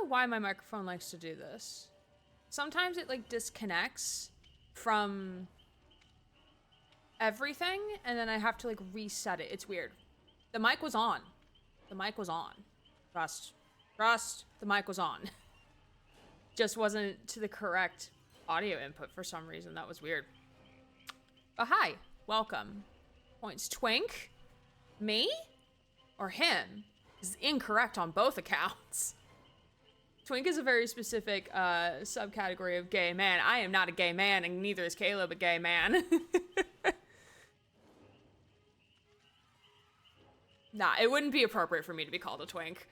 know why my microphone likes to do this. Sometimes it like disconnects from everything and then I have to like reset it. It's weird. The mic was on. The mic was on. Trust. The mic was on. Just wasn't to the correct audio input for some reason. That was weird. But hi. Welcome. Points Twink. Me? Or him? Is incorrect on both accounts. Twink is a very specific subcategory of gay man. I am not a gay man, and neither is Caleb a gay man. Nah, it wouldn't be appropriate for me to be called a twink.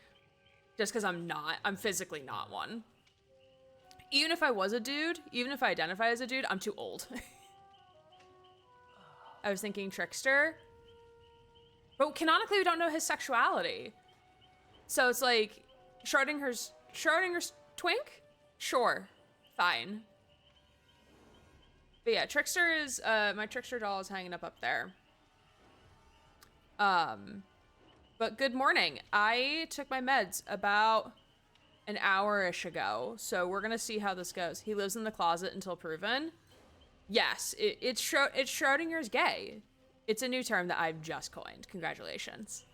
Just because I'm not. I'm physically not one. Even if I was a dude, even if I identify as a dude, I'm too old. I was thinking trickster. But canonically, we don't know his sexuality. So it's like, Schrodinger's twink? Sure. Fine. But yeah, trickster is, my trickster doll is hanging up there. But good morning. I took my meds about an hour-ish ago, so we're gonna see how this goes. He lives in the closet until proven. Yes, it's Schrodinger's gay. It's a new term that I've just coined. Congratulations.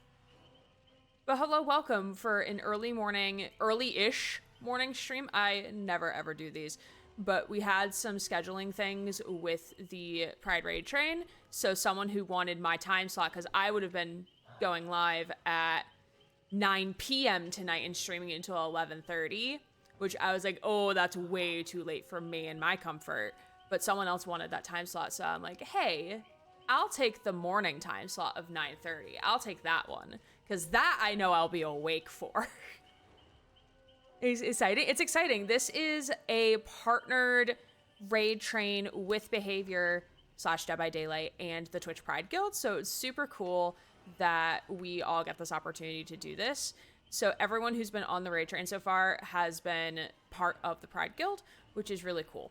But hello, welcome for an early-ish morning stream. I never ever do these, but we had some scheduling things with the Pride Raid train, so someone who wanted my time slot, because I would have been going live at 9 p.m. tonight and streaming it until 11:30, which I was like, oh, that's way too late for me and my comfort. But someone else wanted that time slot, so I'm like, hey, I'll take the morning time slot of 9:30. I'll take that one, because that I know I'll be awake for. It's exciting. It's exciting. This is a partnered raid train with Behavior / Dead by Daylight and the Twitch Pride Guild, so it's super cool that we all get this opportunity to do this. So everyone who's been on the raid train so far has been part of the Pride Guild, which is really cool.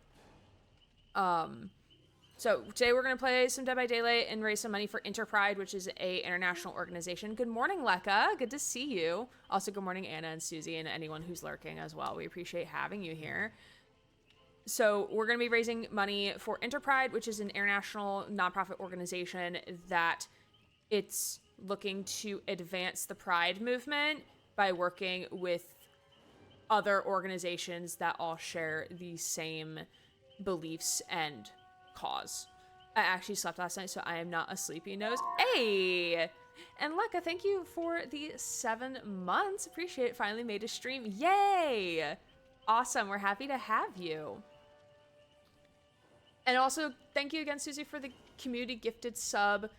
So today we're going to play some Dead by Daylight and raise some money for Interpride, which is a international organization. Good morning, Lekka. Good to see you. Also, good morning, Anna and Susie and anyone who's lurking as well. We appreciate having you here. So we're going to be raising money for Interpride, which is an international nonprofit organization that it's looking to advance the Pride movement by working with other organizations that all share the same beliefs and cause. I actually slept last night, so I am not a sleepy nose. Hey! And Lekka, thank you for the 7 months. Appreciate it. Finally made a stream. Yay! Awesome. We're happy to have you. And also, thank you again, Susie, for the community gifted sub.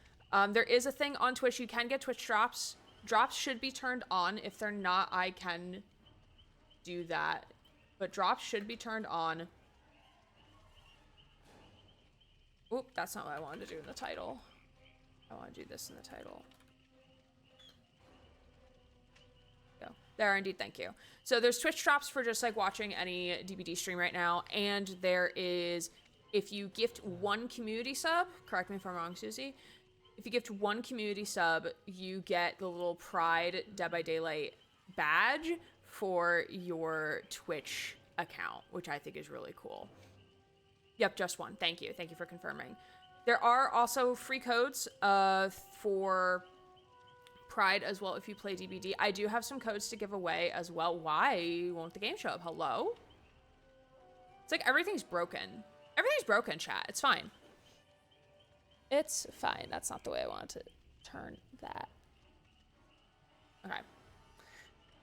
There is a thing on Twitch. You can get Twitch drops. Drops should be turned on. If they're not, I can do that. But drops should be turned on. Oop, that's not what I wanted to do in the title. I want to do this in the title. Go. There, indeed, thank you. So there's Twitch drops for just like watching any DBD stream right now. And there is, if you gift one community sub, correct me if I'm wrong, Susie. If you gift one community sub, you get the little Pride Dead by Daylight badge for your Twitch account, which I think is really cool. Yep, just one. Thank you. Thank you for confirming. There are also free codes for Pride as well if you play DBD. I do have some codes to give away as well. Why won't the game show up? Hello? It's like everything's broken. Everything's broken, chat. It's fine. It's fine. That's not the way I wanted to turn that. Okay.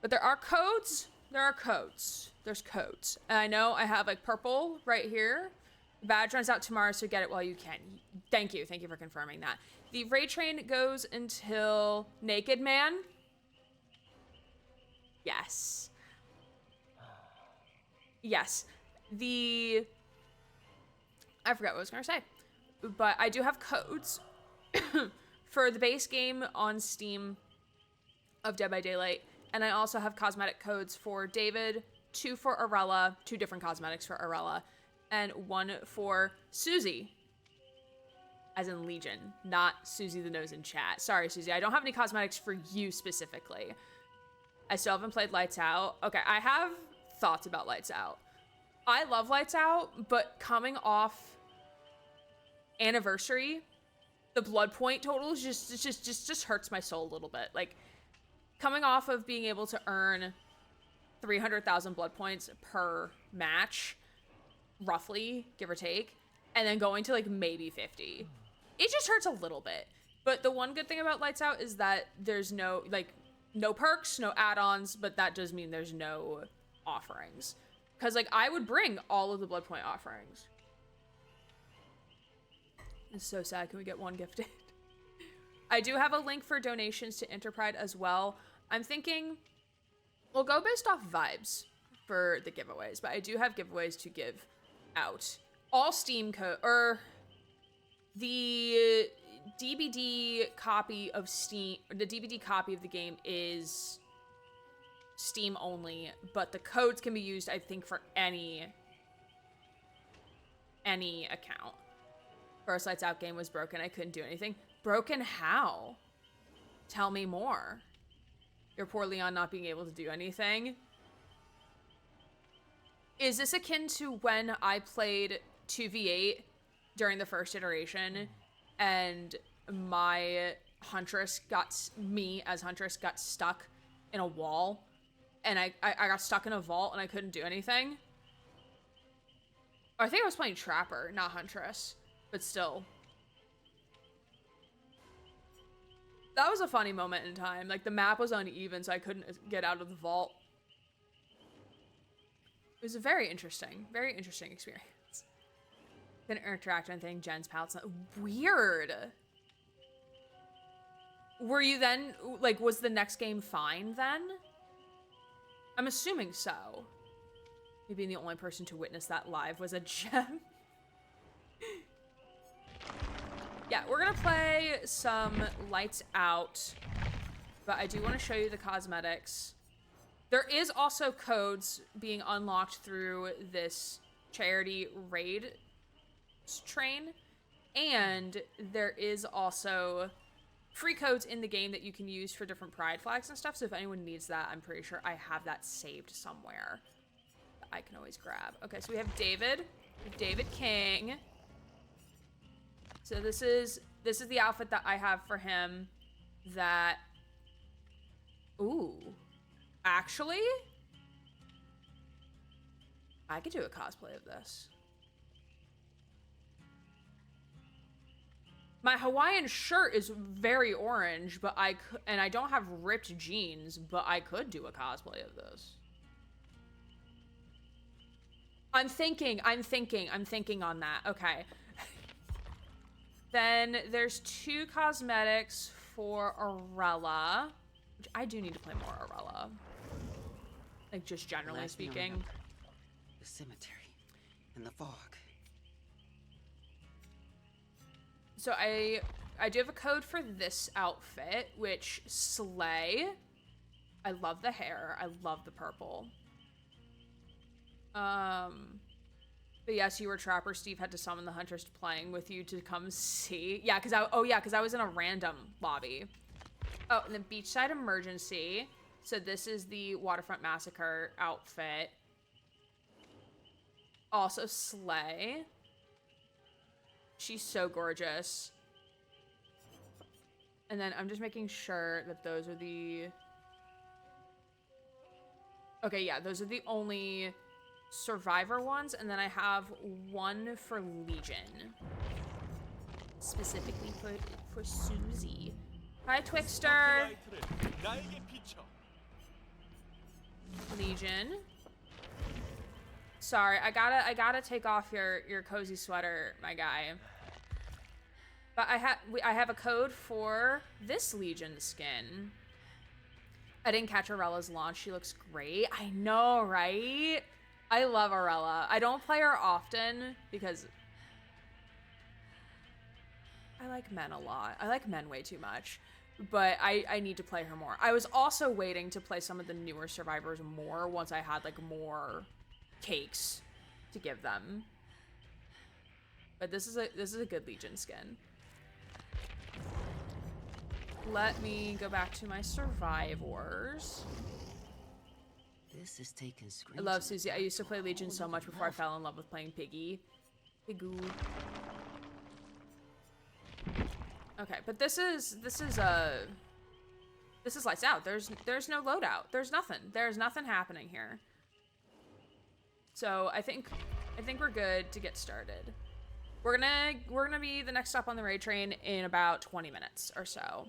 But there are codes. There are codes. There's codes. And I know I have like purple right here. The badge runs out tomorrow, so get it while you can. Thank you. Thank you for confirming that. The raid train goes until Naked Man. Yes. Yes. I forgot what I was going to say. But I do have codes for the base game on Steam of Dead by Daylight. And I also have cosmetic codes for David, 2 for Arella, 2 different cosmetics for Arella, and 1 for Susie, as in Legion, not Susie the Nose in chat. Sorry, Susie, I don't have any cosmetics for you specifically. I still haven't played Lights Out. Okay, I have thoughts about Lights Out. I love Lights Out, but coming off Anniversary, the blood point totals just hurts my soul a little bit. Like, coming off of being able to earn 300,000 blood points per match, roughly, give or take, and then going to like maybe 50, it just hurts a little bit. But the one good thing about Lights Out is that there's no perks, no add-ons, but that does mean there's no offerings. Because, like, I would bring all of the blood point offerings. It's so sad. Can we get one gifted? I do have a link for donations to Interpride as well. I'm thinking we'll go based off vibes for the giveaways, but I do have giveaways to give out. All Steam code, or the DVD copy of Steam, the DVD copy of the game is Steam only, but the codes can be used, I think, for any account. First Lights Out game was broken. I couldn't do anything. Broken how? Tell me more. Your poor Leon not being able to do anything. Is this akin to when I played 2v8 during the first iteration and my Huntress me as Huntress got stuck in a wall and I got stuck in a vault and I couldn't do anything? Or I think I was playing Trapper, not Huntress. But still. That was a funny moment in time. Like, the map was uneven, so I couldn't get out of the vault. It was a very interesting experience. Couldn't interact with anything. Jen's palate's not weird. Were you then, like, was the next game fine then? I'm assuming so. Me being the only person to witness that live was a gem. Yeah, we're gonna play some Lights Out, but I do want to show you the cosmetics. There is also codes being unlocked through this charity raid train, and there is also free codes in the game that you can use for different pride flags and stuff, so if anyone needs that, I'm pretty sure I have that saved somewhere that I can always grab. Okay, so we have David King. So this is the outfit that I have for him that, ooh, actually, I could do a cosplay of this. My Hawaiian shirt is very orange, but and I don't have ripped jeans, but I could do a cosplay of this. I'm thinking on that. Okay. Then there's 2 cosmetics for Aurella, which I do need to play more Aurella. Like, just generally speaking. The cemetery and the fog. So I do have a code for this outfit, which slay. I love the hair. I love the purple. But yes, you were Trapper. Steve had to summon the Huntress playing with you to come see. Yeah, because I was in a random lobby. Oh, and the Beachside Emergency. So this is the Waterfront Massacre outfit. Also slay. She's so gorgeous. And then I'm just making sure that those are the... Okay, yeah, those are the only Survivor ones, and then I have one for Legion. Specifically for Susie. Hi, Twixter. Legion. Sorry, I gotta take off your cozy sweater, my guy. But I have a code for this Legion skin. I didn't catch Aurella's launch. She looks great. I know, right? I love Aurella. I don't play her often because I like men a lot. I like men way too much. But I need to play her more. I was also waiting to play some of the newer survivors more once I had like more cakes to give them. But this is a good Legion skin. Let me go back to my survivors. This is taking screens. I love Susie. I used to play Legion so much before I fell in love with playing Piggy. Pigoo. Okay, but this is lights out. There's no loadout. There's nothing. There's nothing happening here. So I think we're good to get started. We're gonna be the next stop on the raid train in about 20 minutes or so.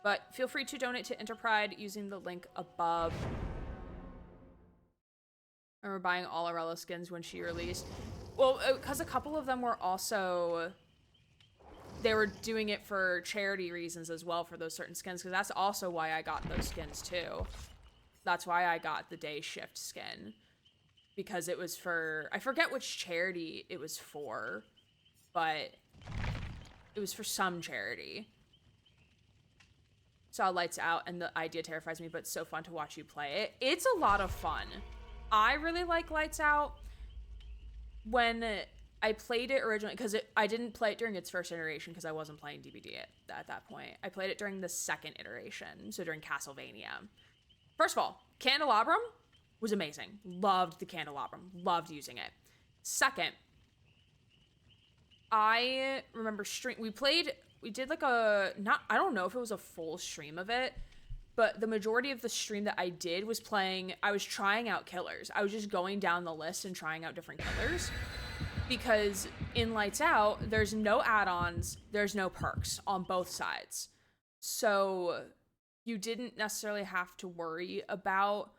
But feel free to donate to Interpride using the link above. I remember buying all Arella skins when she released. Well, because a couple of them were also... They were doing it for charity reasons as well for those certain skins, because that's also why I got those skins too. That's why I got the day shift skin. Because it was for... I forget which charity it was for, but it was for some charity. Saw Lights Out and the idea terrifies me, but it's so fun to watch you play it. It's a lot of fun. I really like Lights Out. When I played it originally, because I didn't play it during its first iteration because I wasn't playing DBD at that point. I played it during the second iteration, so during Castlevania. First of all, Candelabrum was amazing. Loved the Candelabrum. Loved using it. Second, I remember we did like I don't know if it was a full stream of it, but the majority of the stream that I did was I was trying out killers. I was just going down the list and trying out different killers. Because in Lights Out, there's no add-ons, there's no perks on both sides. So you didn't necessarily have to worry about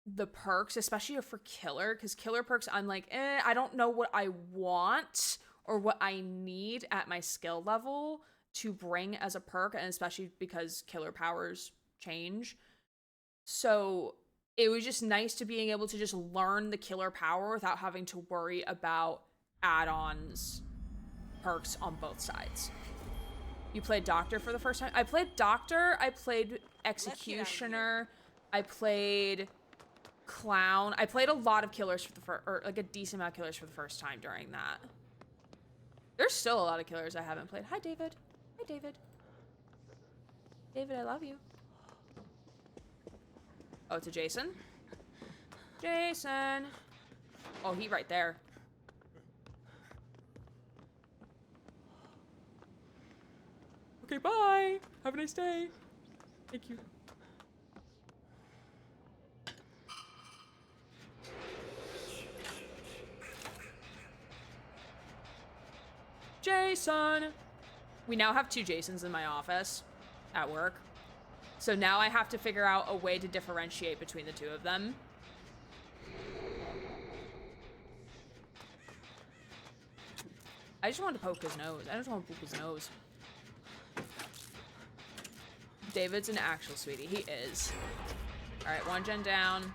the perks, especially for killer, because killer perks, I'm like, I don't know what I want or what I need at my skill level to bring as a perk, and especially because killer powers change. So it was just nice to being able to just learn the killer power without having to worry about add-ons, perks on both sides. You played Doctor for the first time? I played Doctor, I played Executioner, I played Clown. I played a lot of killers for the first, or like a decent amount of killers for the first time during that. There's still a lot of killers I haven't played. Hi, David. Hi, David. David, I love you. Oh, it's a Jason? Jason! Oh, he right there. Okay, bye! Have a nice day. Thank you. Jason! We now have 2 Jasons in my office at work. So now I have to figure out a way to differentiate between the 2 of them. I just want to poke his nose. I just want to poke his nose. David's an actual sweetie. He is. Alright, 1 gen down.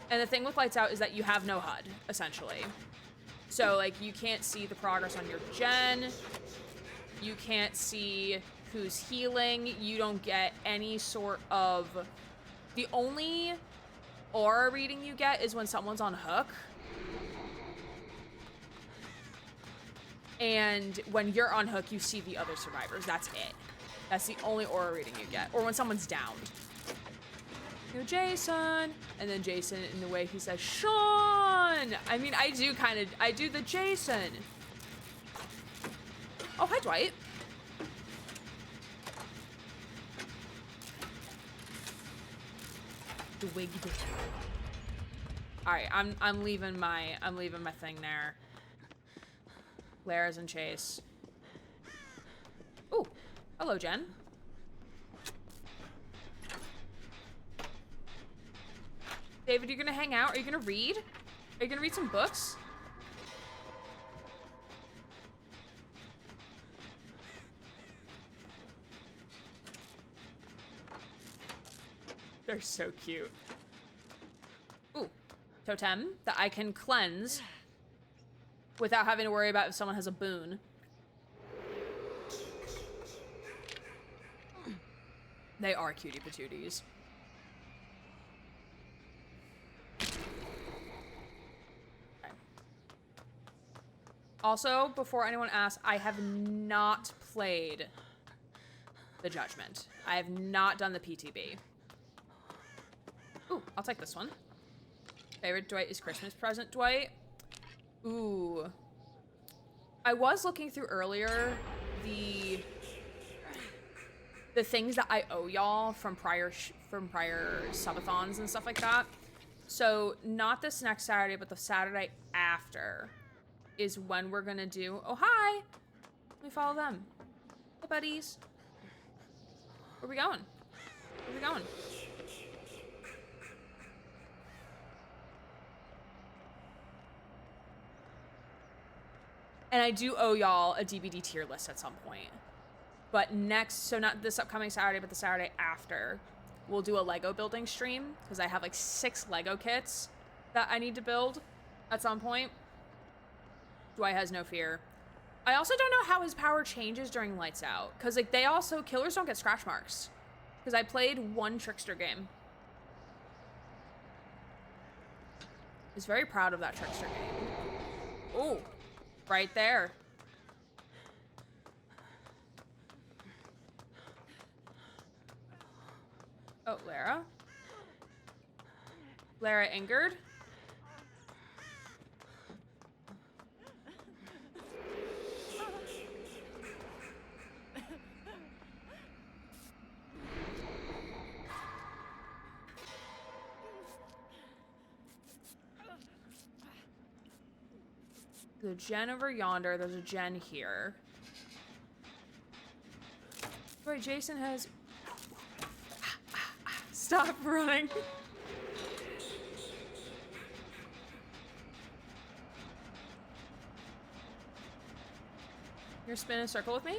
And the thing with Lights Out is that you have no HUD, essentially. So, like, you can't see the progress on your gen. You can't see who's healing. You don't get any sort of... The only aura reading you get is when someone's on hook. And when you're on hook, you see the other survivors. That's it. That's the only aura reading you get. Or when someone's downed. You know, Jason. And then Jason, in the way he says, Sean! I mean, I do the Jason. Oh, hi, Dwight. Twigged. Alright, I'm leaving my thing there. Lara's and Chase. Ooh, hello, Jen. David, you gonna hang out? Are you gonna read? Are you gonna read some books? They're so cute. Ooh, totem that I can cleanse without having to worry about if someone has a boon. They are cutie patooties. Okay. Also, before anyone asks, I have not played the Judgment. I have not done the PTB. Ooh, I'll take this one. Favorite Dwight is Christmas present, Dwight. Ooh. I was looking through earlier the things that I owe y'all from prior subathons and stuff like that. So not this next Saturday, but the Saturday after is when we're gonna do. Oh, hi. Let me follow them. Hey, buddies. Where we going? Where we going? And I do owe y'all a DBD tier list at some point. But next, so not this upcoming Saturday, but the Saturday after, we'll do a Lego building stream, because I have like 6 Lego kits that I need to build at some point. Dwight has no fear. I also don't know how his power changes during lights out, because like they also, killers don't get scratch marks. Because I played one trickster game. I was very proud of that trickster game. Ooh, right there. Oh, Lara. Lara angered. There's a gen over yonder. There's a gen here. Wait, Jason has... Stop running. You're spinning a circle with me?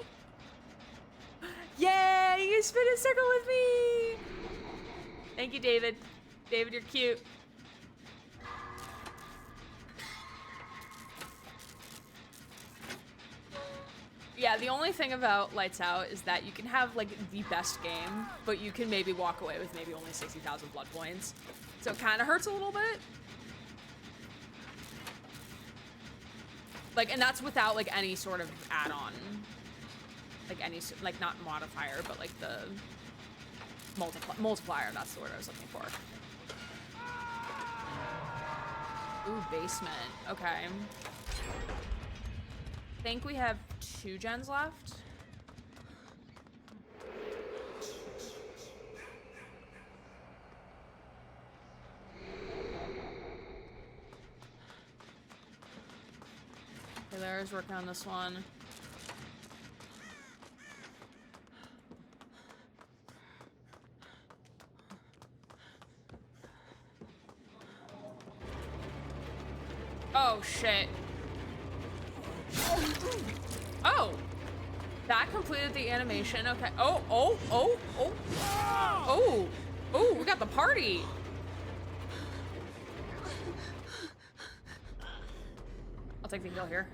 Yay! You spin a circle with me! Thank you, David. David, you're cute. Yeah, the only thing about Lights Out is that you can have, like, the best game, but you can maybe walk away with maybe only 60,000 blood points. So it kind of hurts a little bit. Like, and that's without, like, any sort of add-on. Like, any, like, not modifier, but, like, the multiplier, that's the word I was looking for. Ooh, basement. Okay. I think we have 2 gens left. Okay, Lara's working on this one. Oh, shit. Oh! That completed the animation. Okay. Oh, oh, oh, oh. Oh! Oh, we got the party! I'll take the kill here.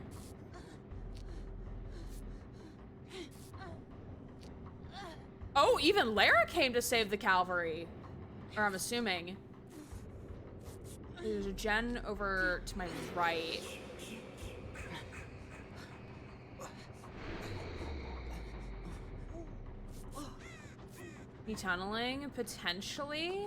Oh, even Lara came to save the cavalry. Or I'm assuming. There's a gen over to my right. He tunneling, potentially.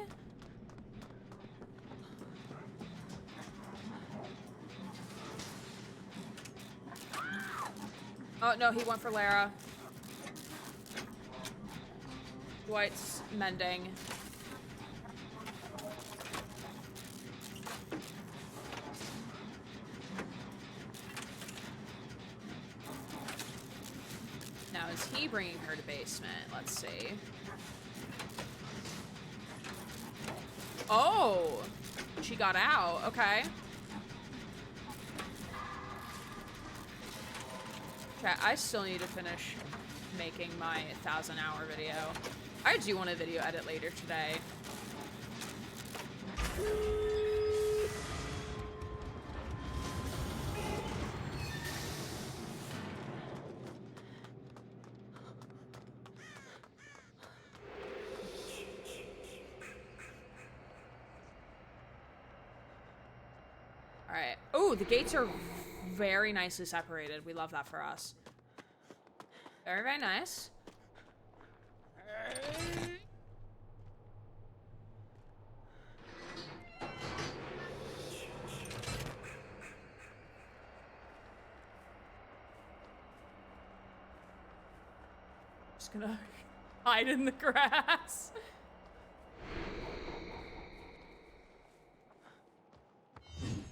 Oh, no, he went for Lara. Dwight's mending. Now, is he bringing her to basement? Let's see. Oh, she got out. Okay. Okay, I still need to finish making my 1,000-hour video. I do want a video edit later today. All right. Oh, the gates are very nicely separated. We love that for us. Very, very nice. just gonna hide in the grass.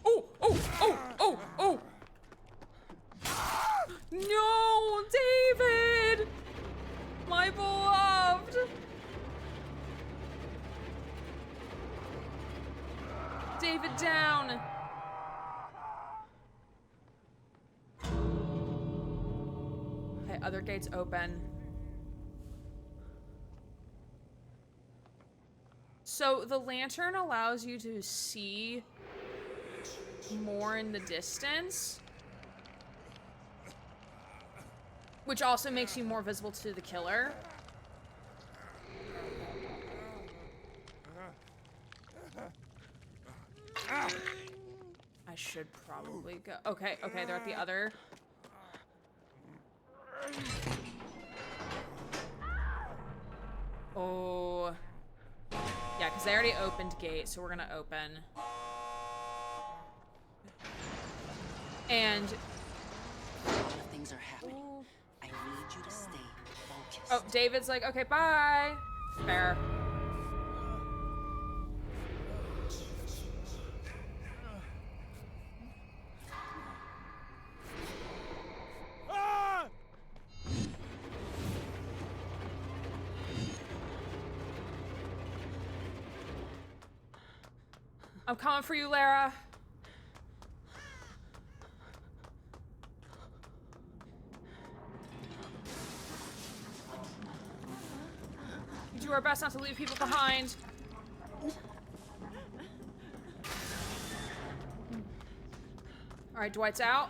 Oh, oh, oh, oh, oh! No, David! My beloved! David down! Okay, other gates open. So the lantern allows you to see more in the distance, which also makes you more visible to the killer. I should probably go. Okay, okay, they're at the other. Oh. Yeah, because they already opened gate, so we're gonna open. And A lot of things are happening. I need you to stay focused. oh, David's like, okay, bye. Fair. I'm coming for you, Lara. We do our best not to leave people behind. All right, Dwight's out.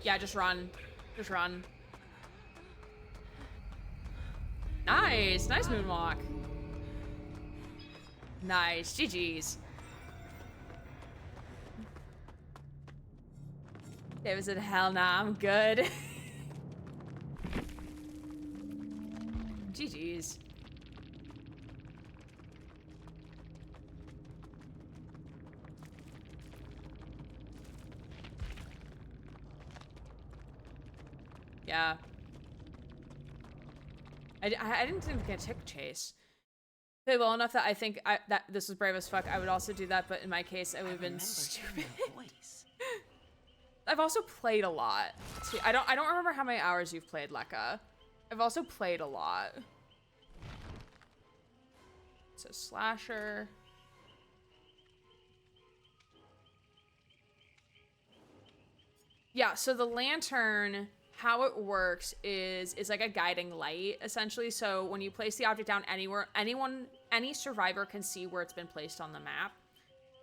Yeah, just run. Just run. Nice. Nice moonwalk. Nice. GG's. David said, hell nah, I'm good. GG's. Yeah. I didn't think we could take a chase. Played well enough that I think that this was brave as fuck. I would also do that, but in my case, I would have been stupid. I've also played a lot. See, I don't remember how many hours you've played, Lekka. I've also played a lot. So slasher. Yeah, so the lantern, how it works is like a guiding light, essentially. So when you place the object down anywhere, any survivor can see where it's been placed on the map.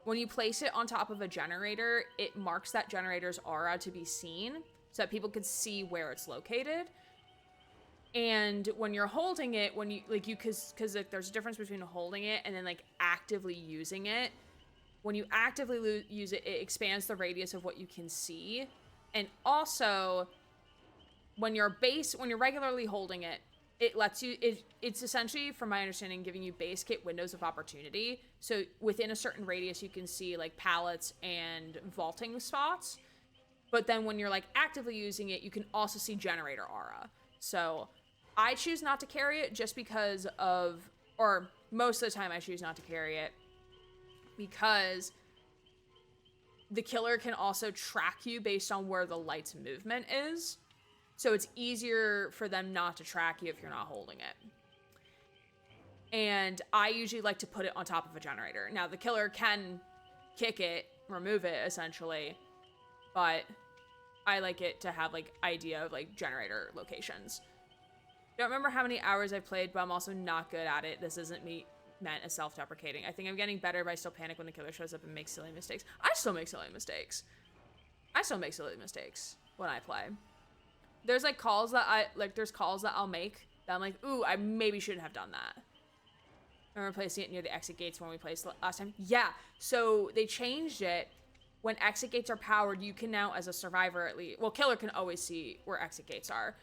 When you place it on top of a generator, it marks that generator's aura to be seen so that people can see where it's located. And when you're holding it, when you like because like, there's a difference between holding it and then like actively using it. When you actively use it, it expands the radius of what you can see. And also, when you're regularly holding it, it lets you, it's essentially, from my understanding, giving you base kit windows of opportunity. So within a certain radius, you can see like pallets and vaulting spots. But then when you're like actively using it, you can also see generator aura. So I choose not to carry it just because of, or most of the time I choose not to carry it because the killer can also track you based on where the light's movement is. So it's easier for them not to track you if you're not holding it. And I usually like to put it on top of a generator. Now, the killer can kick it, remove it, essentially. But I like it to have, like, idea of, like, generator locations. Don't remember how many hours I've played, but I'm also not good at it. This isn't me meant as self-deprecating. I think I'm getting better, but I still panic when the killer shows up and makes silly mistakes. I still make silly mistakes. I still make silly mistakes when I play. There's like calls that there's calls that I'll make that I'm like, ooh, I maybe shouldn't have done that. I remember placing it near the exit gates when we played last time. Yeah, so they changed it. When exit gates are powered, you can now, as a survivor at least, well, killer can always see where exit gates are.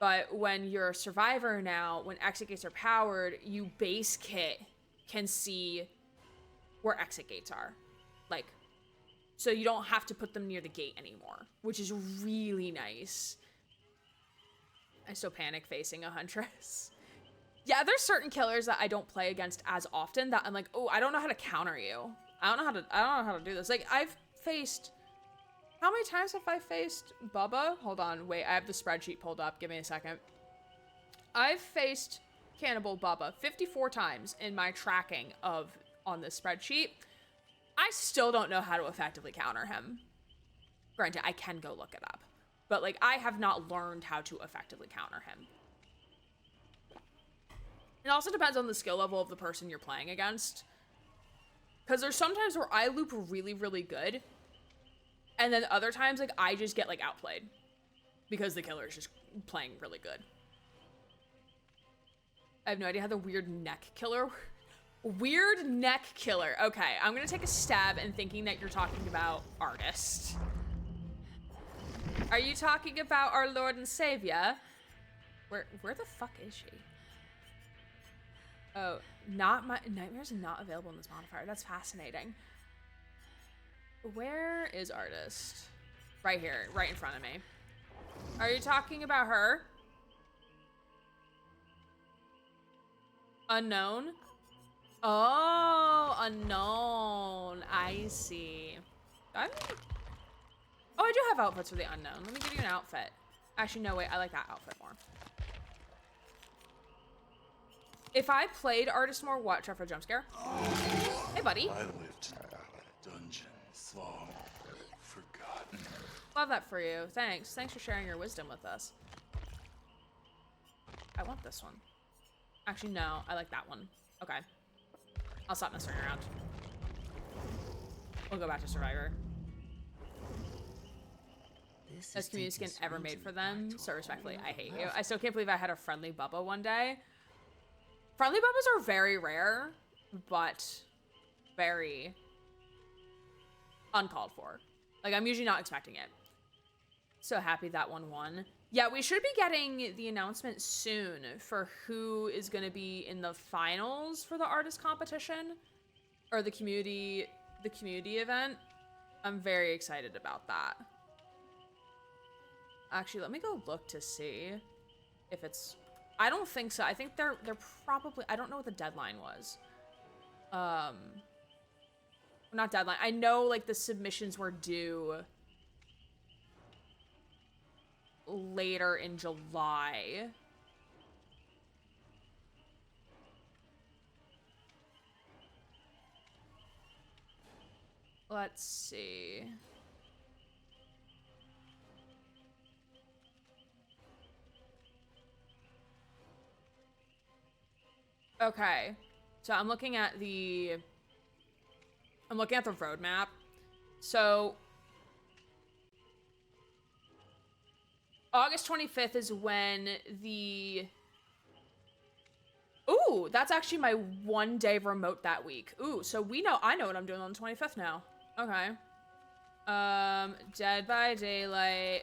But when you're a survivor now, when exit gates are powered, you base kit can see where exit gates are. Like, so you don't have to put them near the gate anymore, which is really nice. I still panic facing a huntress. Yeah, there's certain killers that I don't play against as often that I'm like, oh, I don't know how to counter you. I don't know how to do this. Like, I've faced, how many times have I faced Bubba? Hold on, wait, I have the spreadsheet pulled up. Give me a second. I've faced Cannibal Bubba 54 times in my tracking on this spreadsheet. I still don't know how to effectively counter him. Granted, I can go look it up. But, like, I have not learned how to effectively counter him. It also depends on the skill level of the person you're playing against. Because there's sometimes where I loop really, really good. And then other times, like, I just get, like, outplayed. Because the killer is just playing really good. I have no idea how the weird neck killer... Weird neck killer. Okay, I'm gonna take a stab in thinking that you're talking about Artist. Are you talking about our Lord and Savior? Where the fuck is she? Oh, Nightmare's not available in this modifier. That's fascinating. Where is Artist? Right here, right in front of me. Are you talking about her? Unknown? Oh, unknown. I see. Oh, I do have outfits for the unknown. Let me give you an outfit. Actually, no, wait. I like that outfit more. If I played Artist more, what? Try for a jump scare. Hey, buddy. I lived in a dungeon long forgotten. Love that for you. Thanks. Thanks for sharing your wisdom with us. I want this one. Actually, no. I like that one. Okay. I'll stop messing around. We'll go back to Survivor. Best community skin ever made for them. So respectfully, I hate you. I still can't believe I had a friendly Bubba one day. Friendly Bubbas are very rare, but very uncalled for. Like, I'm usually not expecting it. So happy that one won. Yeah, we should be getting the announcement soon for who is going to be in the finals for the artist competition or the community event. I'm very excited about that. Actually, let me go look to see if it's... I don't think so. I think they're probably... I don't know what the deadline was. Not deadline. I know, like, the submissions were due later in July. Let's see. Okay, so I'm looking at the roadmap. So August 25th is when the... Ooh, that's actually my one-day remote that week. Ooh, so I know what I'm doing on the 25th now. Okay. Dead by Daylight.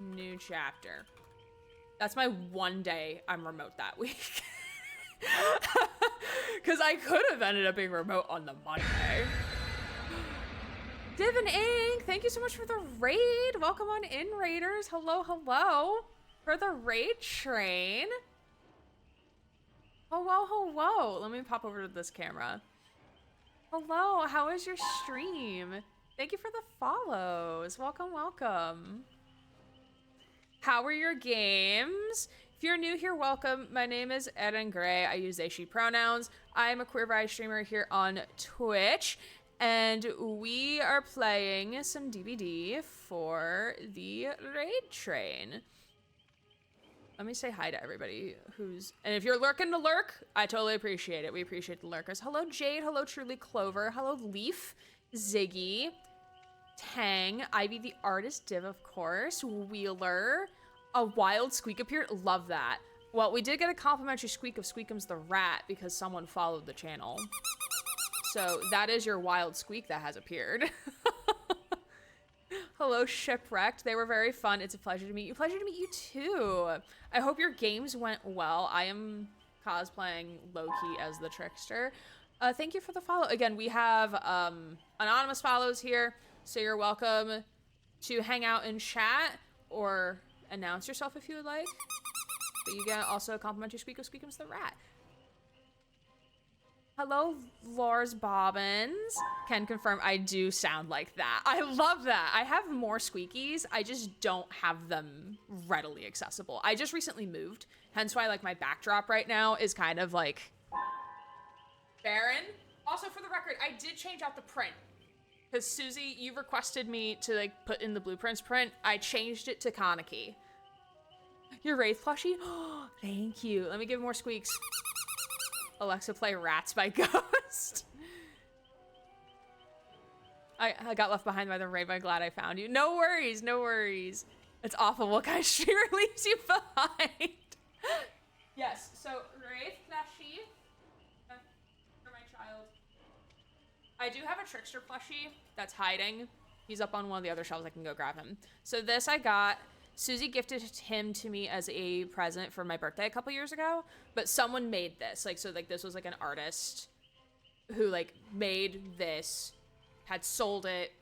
New chapter. That's my one day I'm remote that week. Because I could have ended up being remote on the Monday. Divin Ink, thank you so much for the raid. Welcome on in, Raiders. Hello, hello. For the raid train. Hello, hello. Let me pop over to this camera. Hello, how is your stream? Thank you for the follows. Welcome, welcome. How are your games? If you're new here, welcome. My name is Erin Gray. I use they, she pronouns. I'm a Queer Variety streamer here on Twitch, and we are playing some DBD for the raid train. Let me say hi to everybody and if you're lurking to lurk, I totally appreciate it. We appreciate the lurkers. Hello, Jade. Hello, Truly Clover. Hello, Leaf, Ziggy, Tang, Ivy the Artist, Div, of course, Wheeler. A wild squeak appeared. Love that. Well, we did get a complimentary squeak of Squeakums the Rat because someone followed the channel. So that is your wild squeak that has appeared. Hello, Shipwrecked. They were very fun. It's a pleasure to meet you. Pleasure to meet you too. I hope your games went well. I am cosplaying Loki as the Trickster. Thank you for the follow. Again, we have anonymous follows here, so you're welcome to hang out and chat or announce yourself if you would like. But you get also a complimentary Squeako Squeakums the rat. Hello, Lars Bobbins. Can confirm I do sound like that. I love that. I have more squeakies. I just don't have them readily accessible. I just recently moved, hence why like my backdrop right now is kind of like barren. Also, for the record, I did change out the print. Because Susie, you requested me to like put in the blueprints print. I changed it to Kaneki. Your Wraith plushie? Oh, thank you. Let me give more squeaks. Alexa, play Rats by Ghost. I got left behind by the raid, but I'm glad I found you. No worries, no worries. It's awful what kind of streamer leaves you behind. Yes, so Wraith plushie for my child. I do have a Trickster plushie that's hiding. He's up on one of the other shelves. I can go grab him. So this I got. Susie gifted him to me as a present for my birthday a couple years ago, but someone made this. Like, so like this was like an artist who like made this, had sold it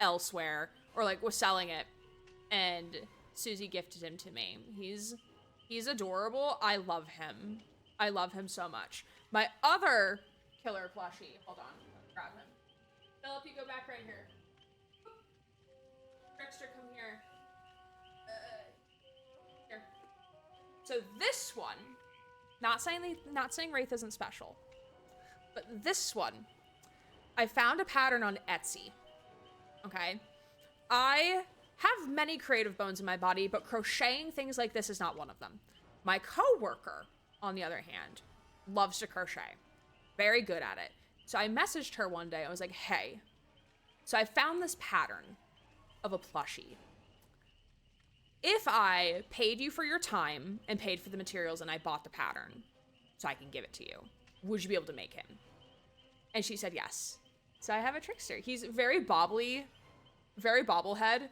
elsewhere, or like was selling it, and Susie gifted him to me. He's adorable. I love him. I love him so much. My other killer plushie, hold on, let me grab him. Philip, you go back right here. Trickster, come here. Here. So this one, not saying Wraith isn't special, but this one, I found a pattern on Etsy. Okay, I have many creative bones in my body, but crocheting things like this is not one of them. My coworker, on the other hand, loves to crochet, very good at it. So I messaged her one day. I was like, hey, so I found this pattern of a plushie. If I paid you for your time and paid for the materials and I bought the pattern so I can give it to you, would you be able to make him? And she said yes. So I have a Trickster. He's very bobbly, very bobblehead.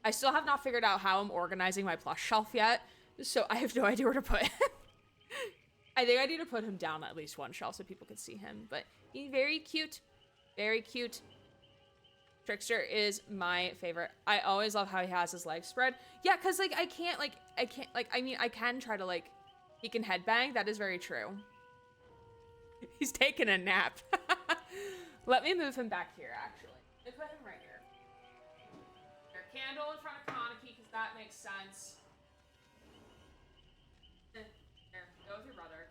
I still have not figured out how I'm organizing my plush shelf yet, so I have no idea where to put him. I think I need to put him down at least one shelf so people can see him, but he's very cute. Very cute. Trickster is my favorite. I always love how he has his legs spread. Yeah, because, like, I mean, I can try to, like, he can headbang. That is very true. He's taking a nap. Let me move him back here, actually. Let's put him right here. Your candle in front of Kaneki, because that makes sense. There, go with your brother.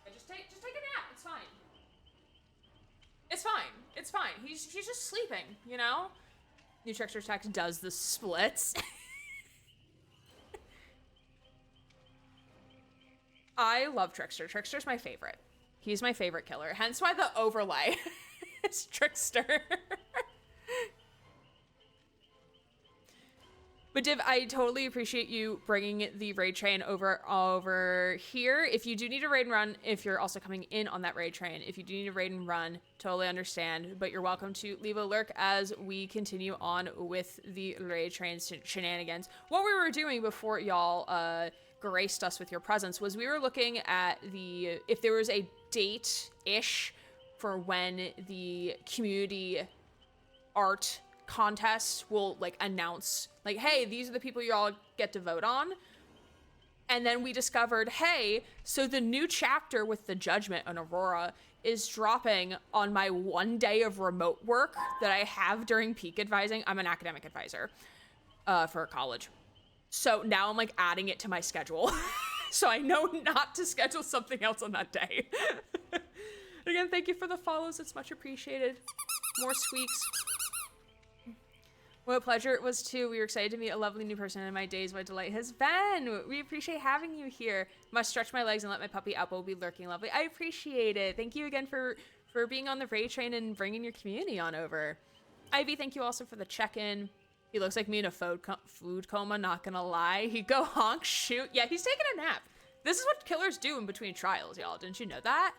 Yeah, just take a nap. It's fine. It's fine. It's fine. He's just sleeping, you know? New Trickster text does the splits. I love Trickster. Trickster's my favorite. He's my favorite killer. Hence why the overlay is Trickster. But Div, I totally appreciate you bringing the raid train over here. If you do need a raid and run, if you're also coming in on that raid train, if you do need a raid and run, totally understand. But you're welcome to leave a lurk as we continue on with the raid train shenanigans. What we were doing before y'all graced us with your presence was we were looking at if there was a date-ish for when the community art contests will like announce like, hey, these are the people you all get to vote on. And then we discovered, hey, so the new chapter with the Judgment on Aurora is dropping on my 1 day of remote work that I have during peak advising. I'm an academic advisor for college. So now I'm like adding it to my schedule. So I know not to schedule something else on that day. Again, thank you for the follows. It's much appreciated. More squeaks. What a pleasure it was too. We were excited to meet a lovely new person, and my days what delight has been. We appreciate having you here. Must stretch my legs and let my puppy Apple be lurking lovely. I appreciate it. Thank you again for being on the raid train and bringing your community on over. Ivy, thank you also for the check-in. He looks like me in a food coma, not gonna lie. He go honk, shoot. Yeah, he's taking a nap. This is what killers do in between trials, y'all. Didn't you know that?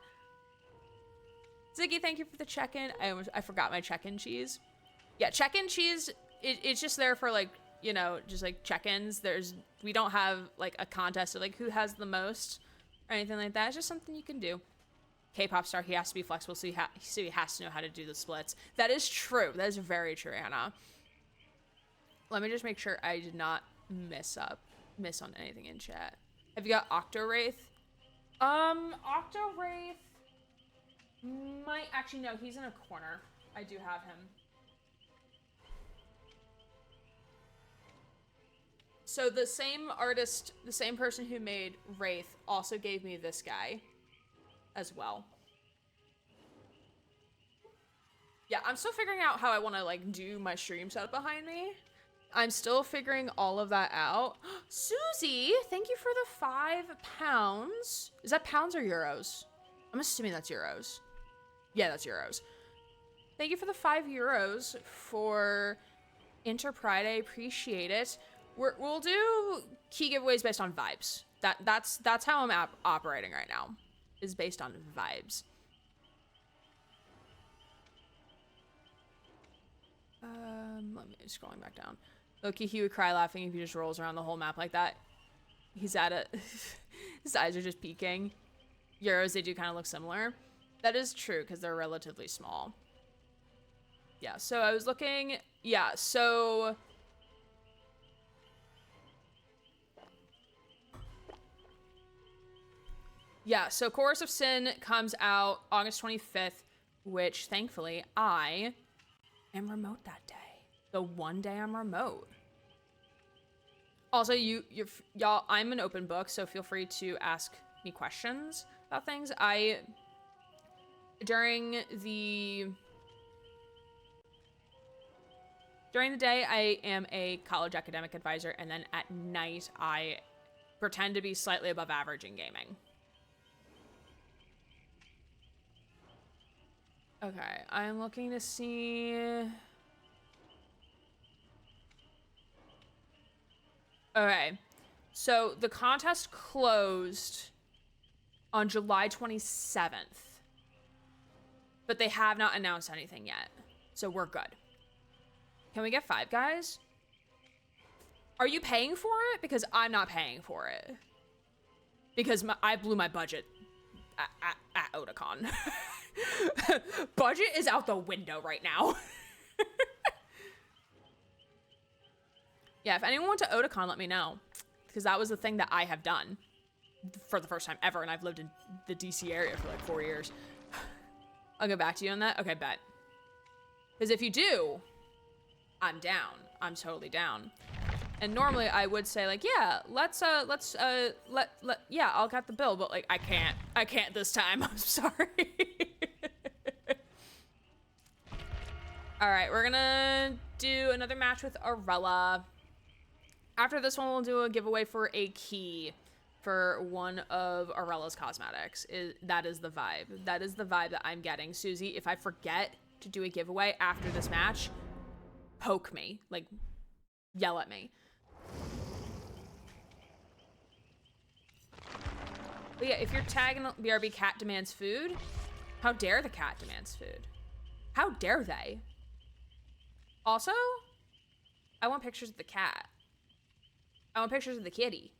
Ziggy, thank you for the check-in. I forgot my check-in cheese. Yeah, check-in cheese, it's just there for, like, you know, just, like, check-ins. We don't have, like, a contest of, like, who has the most or anything like that. It's just something you can do. K-pop star, he has to be flexible, so he has to know how to do the splits. That is true. That is very true, Anna. Let me just make sure I did not miss on anything in chat. Have you got Octowraith? Octowraith might actually no, he's in a corner. I do have him. So the same artist, the same person who made Wraith also gave me this guy as well. Yeah, I'm still figuring out how I want to like do my stream setup behind me. I'm still figuring all of that out. Susie, thank you for the 5 pounds. Is that pounds or euros? I'm assuming that's euros. Yeah, that's euros. Thank you for the 5 euros for Interpride. I appreciate it. We'll do key giveaways based on vibes. That's how I'm operating right now. Is based on vibes. Let me scrolling back down. Loki, he would cry laughing if he just rolls around the whole map like that. He's at it. His eyes are just peeking. Euros, they do kind of look similar. That is true because they're relatively small. Yeah, so I was looking. Yeah, so. Yeah, so Chorus of Sin comes out August 25th, which thankfully I am remote that day. The one day I'm remote. Also, y'all, I'm an open book, so feel free to ask me questions about things. During the day, I am a college academic advisor, and then at night, I pretend to be slightly above average in gaming. Okay, I'm looking to see. Okay, so the contest closed on July 27th, but they have not announced anything yet, so we're good. Can we get 5 guys? Are you paying for it? Because I'm not paying for it. Because I blew my budget at Otakon. Budget is out the window right now. Yeah, if anyone went to Otakon, let me know. Because that was the thing that I have done for the first time ever, and I've lived in the DC area for like 4 years. I'll get back to you on that. Okay, bet. Because if you do, I'm down. I'm totally down. And normally I would say like, yeah, yeah, I'll get the bill, but like, I can't this time. I'm sorry. All right, we're gonna do another match with Arella. After this one, we'll do a giveaway for a key for one of Arella's cosmetics. That is the vibe. That is the vibe that I'm getting. Susie, if I forget to do a giveaway after this match, poke me, like yell at me. But yeah, if you're tagging BRB cat demands food, how dare the cat demands food? How dare they? Also, I want pictures of the cat. I want pictures of the kitty.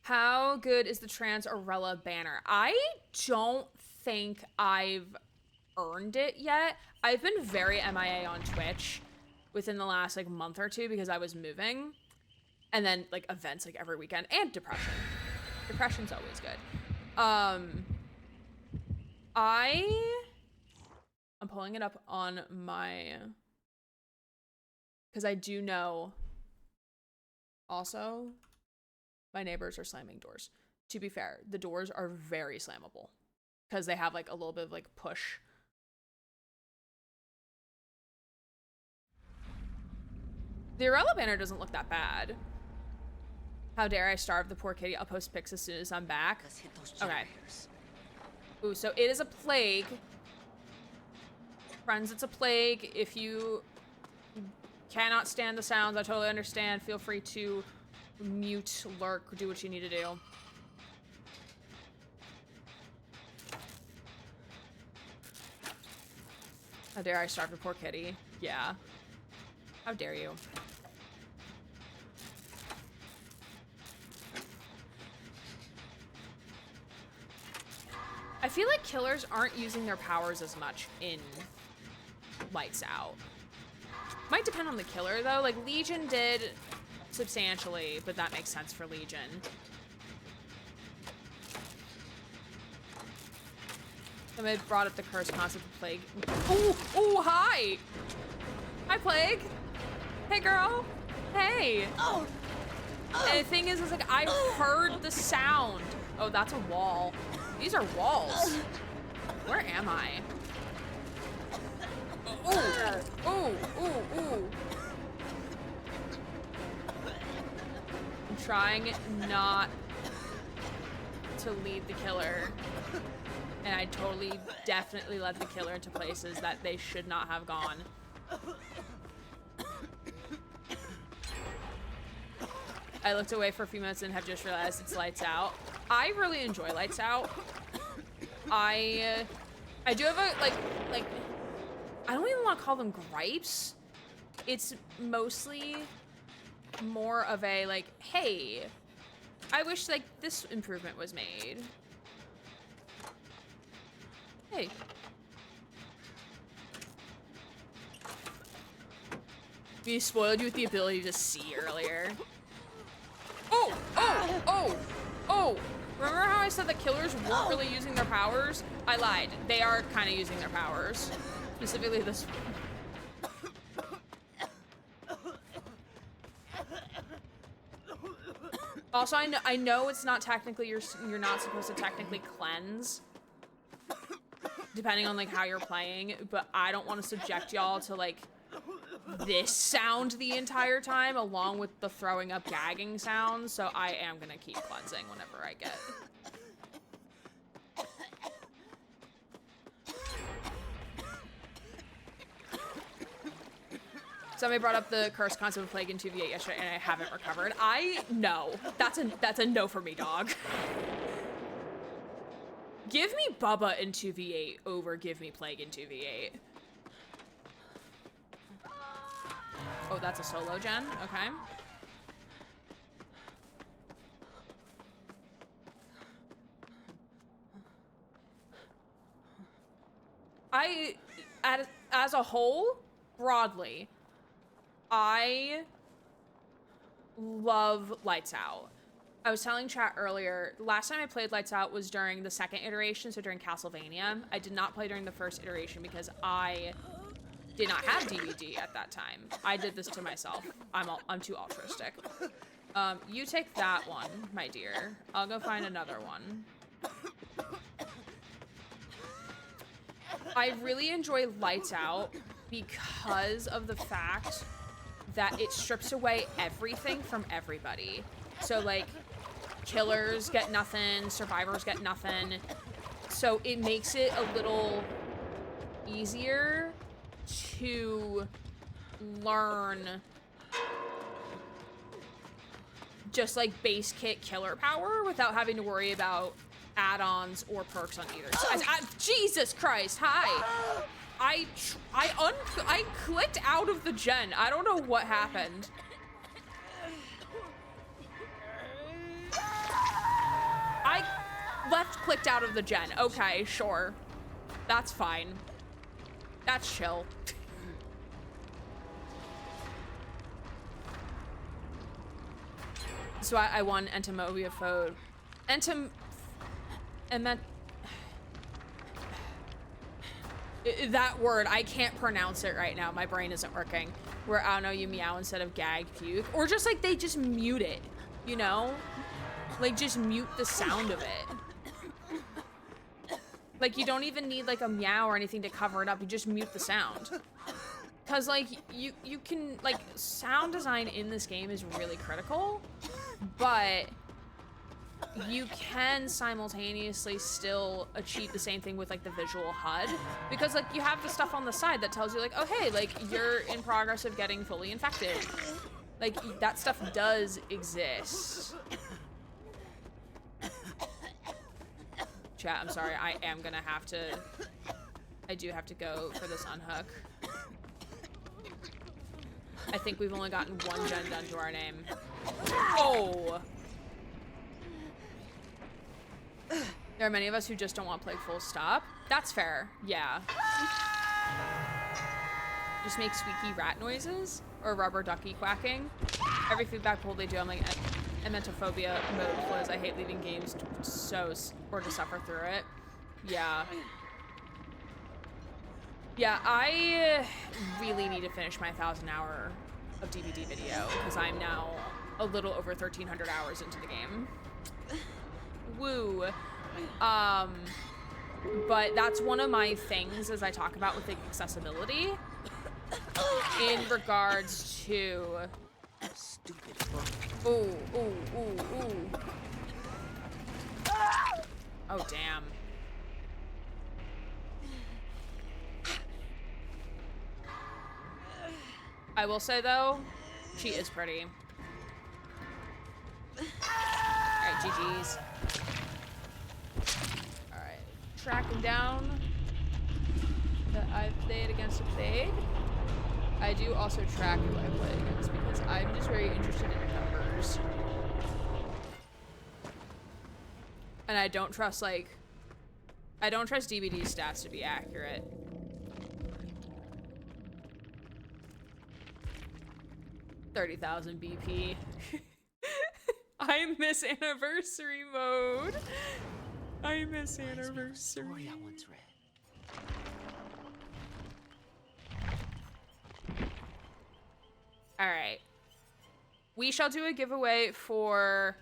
How good is the trans Arella banner? I don't think I've earned it yet. I've been very MIA on Twitch within the last like month or two because I was moving, and then like events like every weekend, and depression. Depression's always good. I'm pulling it up on my, because I do know also my neighbors are slamming doors. To be fair, the doors are very slammable because they have like a little bit of like push. The Arella banner doesn't look that bad. How dare I starve the poor kitty? I'll post pics as soon as I'm back. Let's hit those Okay. generators. Ooh, so it is a plague. Friends, it's a plague. If you cannot stand the sounds, I totally understand. Feel free to mute, lurk, do what you need to do. How dare I starve the poor kitty? Yeah. How dare you? I feel like killers aren't using their powers as much in Lights Out. Might depend on the killer though. Like Legion did substantially, but that makes sense for Legion. Somebody brought up the curse concept of Plague. Ooh, ooh, hi! Hi, Plague. Hey, girl. Hey. Oh. And the thing is like, I heard the sound. Oh, that's a wall. These are walls. Where am I? Ooh, ooh, ooh, ooh. I'm trying not to lead the killer. And I totally, definitely led the killer into places that they should not have gone. I looked away for a few minutes and have just realized it's Lights Out. I really enjoy Lights Out. I do have a, like, I don't even want to call them gripes. It's mostly more of a, like, hey, I wish, like, this improvement was made. Hey. We spoiled you with the ability to see earlier. Oh, oh, oh, oh. Remember how I said that killers weren't really using their powers? I lied. They are kind of using their powers. Specifically this one. Also, I know it's not technically, you're not supposed to technically cleanse. Depending on like how you're playing, but I don't want to subject y'all to like this sound the entire time along with the throwing up gagging sounds, so I am gonna keep cleansing whenever I get. Somebody brought up the curse concept of Plague in 2v8 yesterday and I haven't recovered. No. That's a no for me, dog. Give me Bubba in 2v8 over give me Plague in 2v8. Oh, that's a solo gen? Okay. As a whole, broadly, I love Lights Out. I was telling chat earlier, last time I played Lights Out was during the second iteration, so during Castlevania. I did not play during the first iteration because I did not have DVD at that time. I did this to myself. I'm too altruistic. You take that one, my dear. I'll go find another one. I really enjoy Lights Out because of the fact that it strips away everything from everybody. So like, killers get nothing, survivors get nothing. So it makes it a little easier to learn just like base kit killer power without having to worry about add-ons or perks on either side. Jesus Christ, hi! I clicked out of the gen. I don't know what happened. I left-clicked out of the gen. Okay, sure. That's fine. That's chill. So I won entomobiaphobia. And that... that word, I can't pronounce it right now. My brain isn't working. Where, I don't know, you meow instead of gag, puke. Or just like, they just mute it, you know? Like, just mute the sound of it. Like, you don't even need like a meow or anything to cover it up. You just mute the sound. Cause like, you can, like, sound design in this game is really critical, but you can simultaneously still achieve the same thing with like the visual HUD, because like you have the stuff on the side that tells you like, oh hey, like you're in progress of getting fully infected. Like that stuff does exist. Chat, I'm sorry, I do have to go for this unhook. I think we've only gotten one gen done to our name. Oh! There are many of us who just don't want Plague full stop. That's fair. Yeah. Just make squeaky rat noises or rubber ducky quacking. Every feedback poll they do, I'm like, emetophobia mode flows. I hate leaving games or to suffer through it. Yeah. Yeah, I really need to finish my 1,000-hour of DVD video because I'm now a little over 1,300 hours into the game. Woo. But that's one of my things as I talk about with the accessibility in regards to Stupid book. ooh. Oh damn. I will say though, she is pretty. Alright, GG's. Alright, tracking down that I've played against a plague. I do also track who I play against because I'm just very interested in numbers. And I don't trust, like, I don't trust DVD stats to be accurate. $30,000 BP. I miss anniversary mode. I miss anniversary. Story I once read. All right. We shall do a giveaway for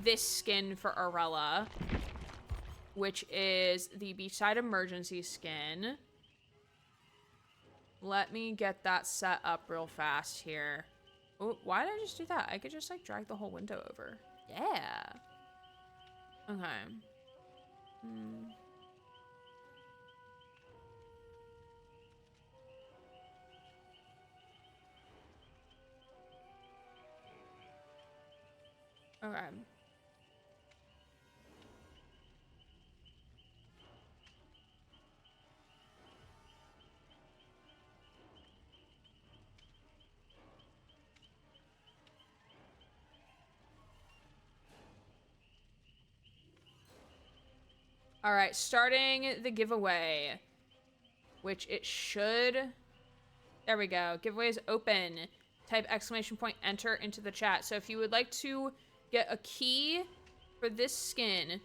this skin for Arella, which is the Beachside Emergency skin. Let me get that set up real fast here. Oh, why did I just do that? I could just, like, drag the whole window over. Yeah. Okay. Okay. All right, starting the giveaway, which it should. There we go. Giveaway is open. Type exclamation point enter into the chat. So if you would like to get a key for this skin, if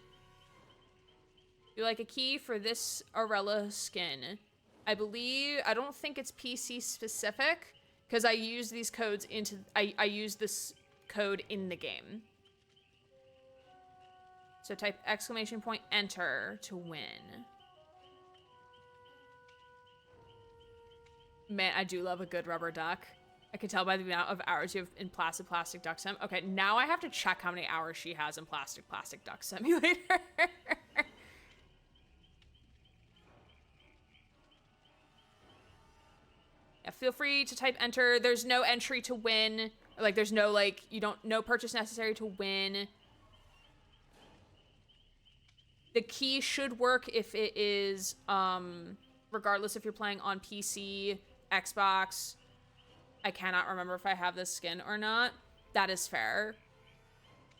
you like a key for this Arella skin, I don't think it's PC specific because I use these codes I use this code in the game. So type exclamation point enter to win. Man, I do love a good rubber duck. I can tell by the amount of hours you have in Plastic Duck Sim. Okay, now I have to check how many hours she has in Plastic Duck Simulator. Yeah, feel free to type enter. There's no entry to win. Like, there's no, like, no purchase necessary to win. The key should work if it is, regardless if you're playing on PC, Xbox. I cannot remember if I have this skin or not. That is fair.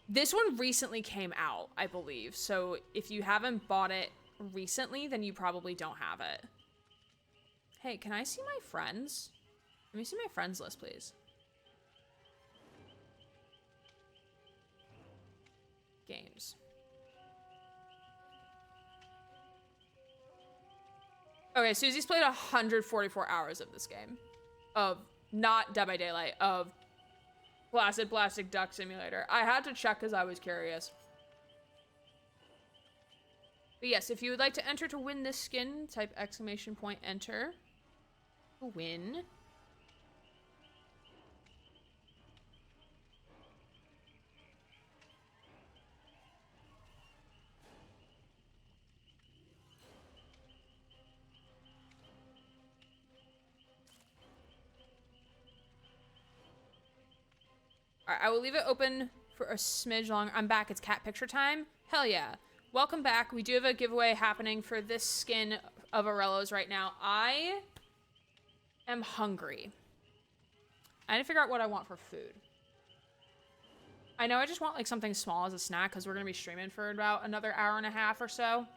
This one recently came out, I believe. So if you haven't bought it recently, then you probably don't have it. Hey, can I see my friends? Let me see my friends list, please. Games. Okay, Susie's played 144 hours of this game. Of not Dead by Daylight, of Plastic Duck Simulator. I had to check because I was curious. But yes, if you would like to enter to win this skin, type exclamation point enter to win. Alright, I will leave it open for a smidge longer. I'm back. It's cat picture time. Hell yeah. Welcome back. We do have a giveaway happening for this skin of Arella's right now. I am hungry. I need to figure out what I want for food. I know I just want like something small as a snack because we're gonna be streaming for about another hour and a half or so.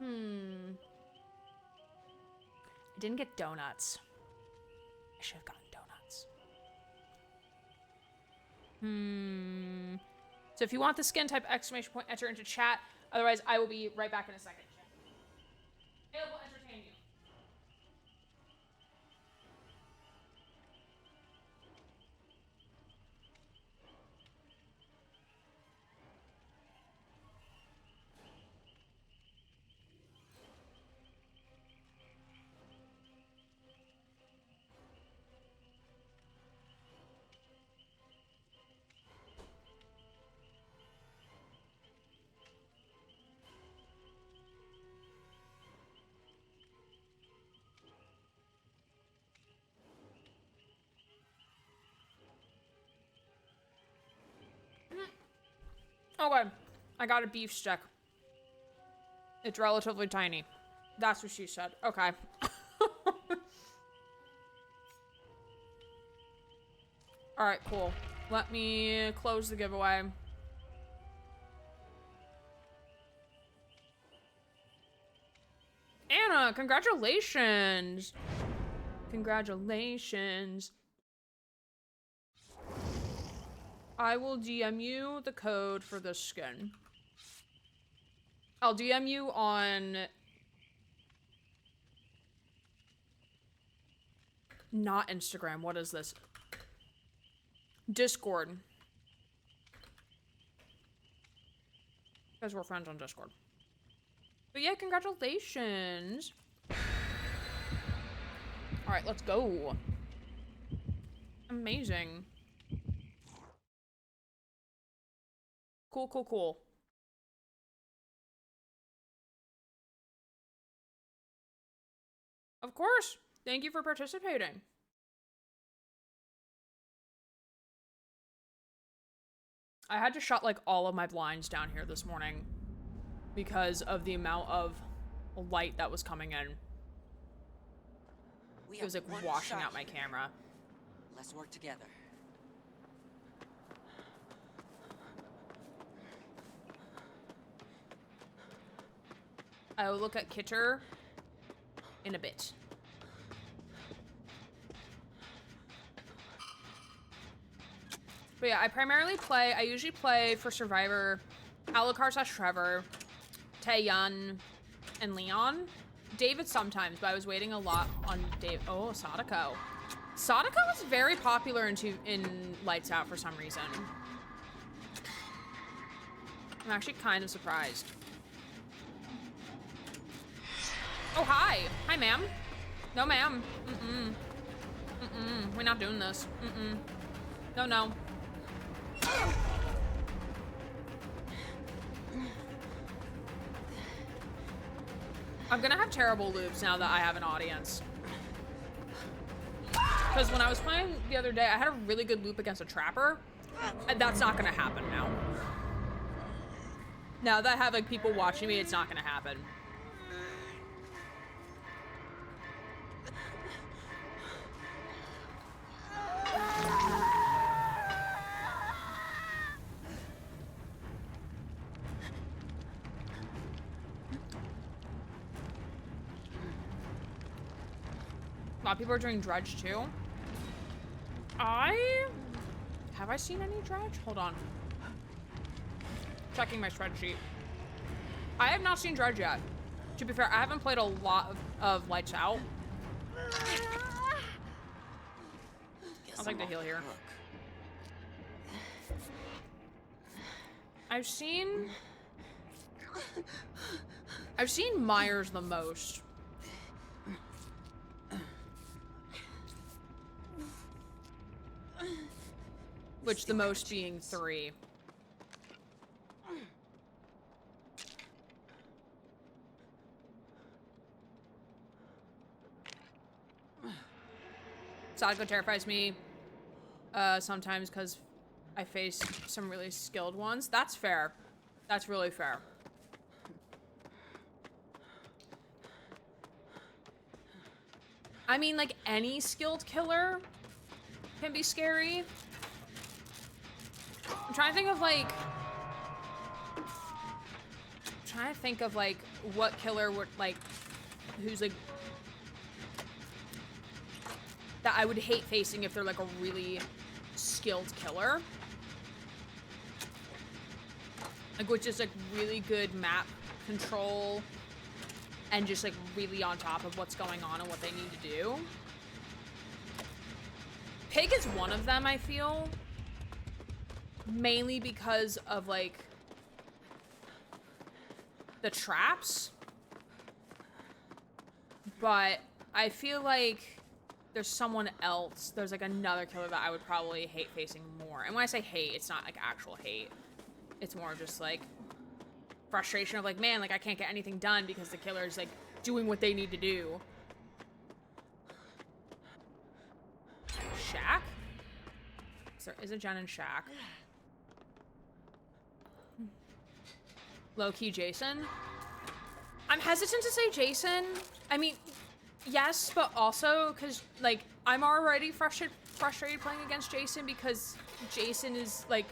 I didn't get donuts. I should have gotten donuts. So if you want the skin, type exclamation point, enter into chat. Otherwise, I will be right back in a second. It will entertain you. Okay, I got a beef stick. It's relatively tiny. That's what she said. Okay. Alright, cool. Let me close the giveaway. Anna, congratulations! Congratulations. I will DM you the code for this skin. I'll DM you on... Not Instagram. What is this? Discord. Because we're friends on Discord. But yeah, congratulations. Alright, let's go. Amazing. Cool, cool, cool. Of course. Thank you for participating. I had to shut like all of my blinds down here this morning because of the amount of light that was coming in. It was like washing out my camera. Let's work together. I will look at Kitter in a bit. But yeah, I usually play for Survivor, Alucard/Trevor, Taeyun, and Leon. David sometimes, but I was waiting a lot on Dave. Oh, Sadako. Sadako was very popular in Lights Out for some reason. I'm actually kind of surprised. Oh, hi. Hi, ma'am. No, ma'am. We're not doing this. No, no. I'm gonna have terrible loops now that I have an audience. Because when I was playing the other day, I had a really good loop against a trapper. And that's not gonna happen now. Now that I have like people watching me, it's not gonna happen. A lot of people are doing Dredge too. Have I seen any Dredge? Hold on. Checking my spreadsheet. I have not seen Dredge yet. To be fair, I haven't played a lot of Lights Out. I'll take the heal here. I've seen Myers the most. Which the most being 3. Sadako terrifies me sometimes because I face some really skilled ones. That's fair. That's really fair. I mean, like, any skilled killer can be scary. I'm trying to think of like what killer would like who's like that I would hate facing if they're like a really skilled killer. Like with just like really good map control and just like really on top of what's going on and what they need to do. Pig is one of them, I feel. Mainly because of like the traps. But I feel like there's someone else. There's like another killer that I would probably hate facing more. And when I say hate, it's not like actual hate. It's more just like frustration of like, man, like I can't get anything done because the killer's like doing what they need to do. Shaq? Is a Jen and Shaq? Low-key Jason? I'm hesitant to say Jason. I mean, yes, but also because like I'm already frustrated playing against Jason because Jason is like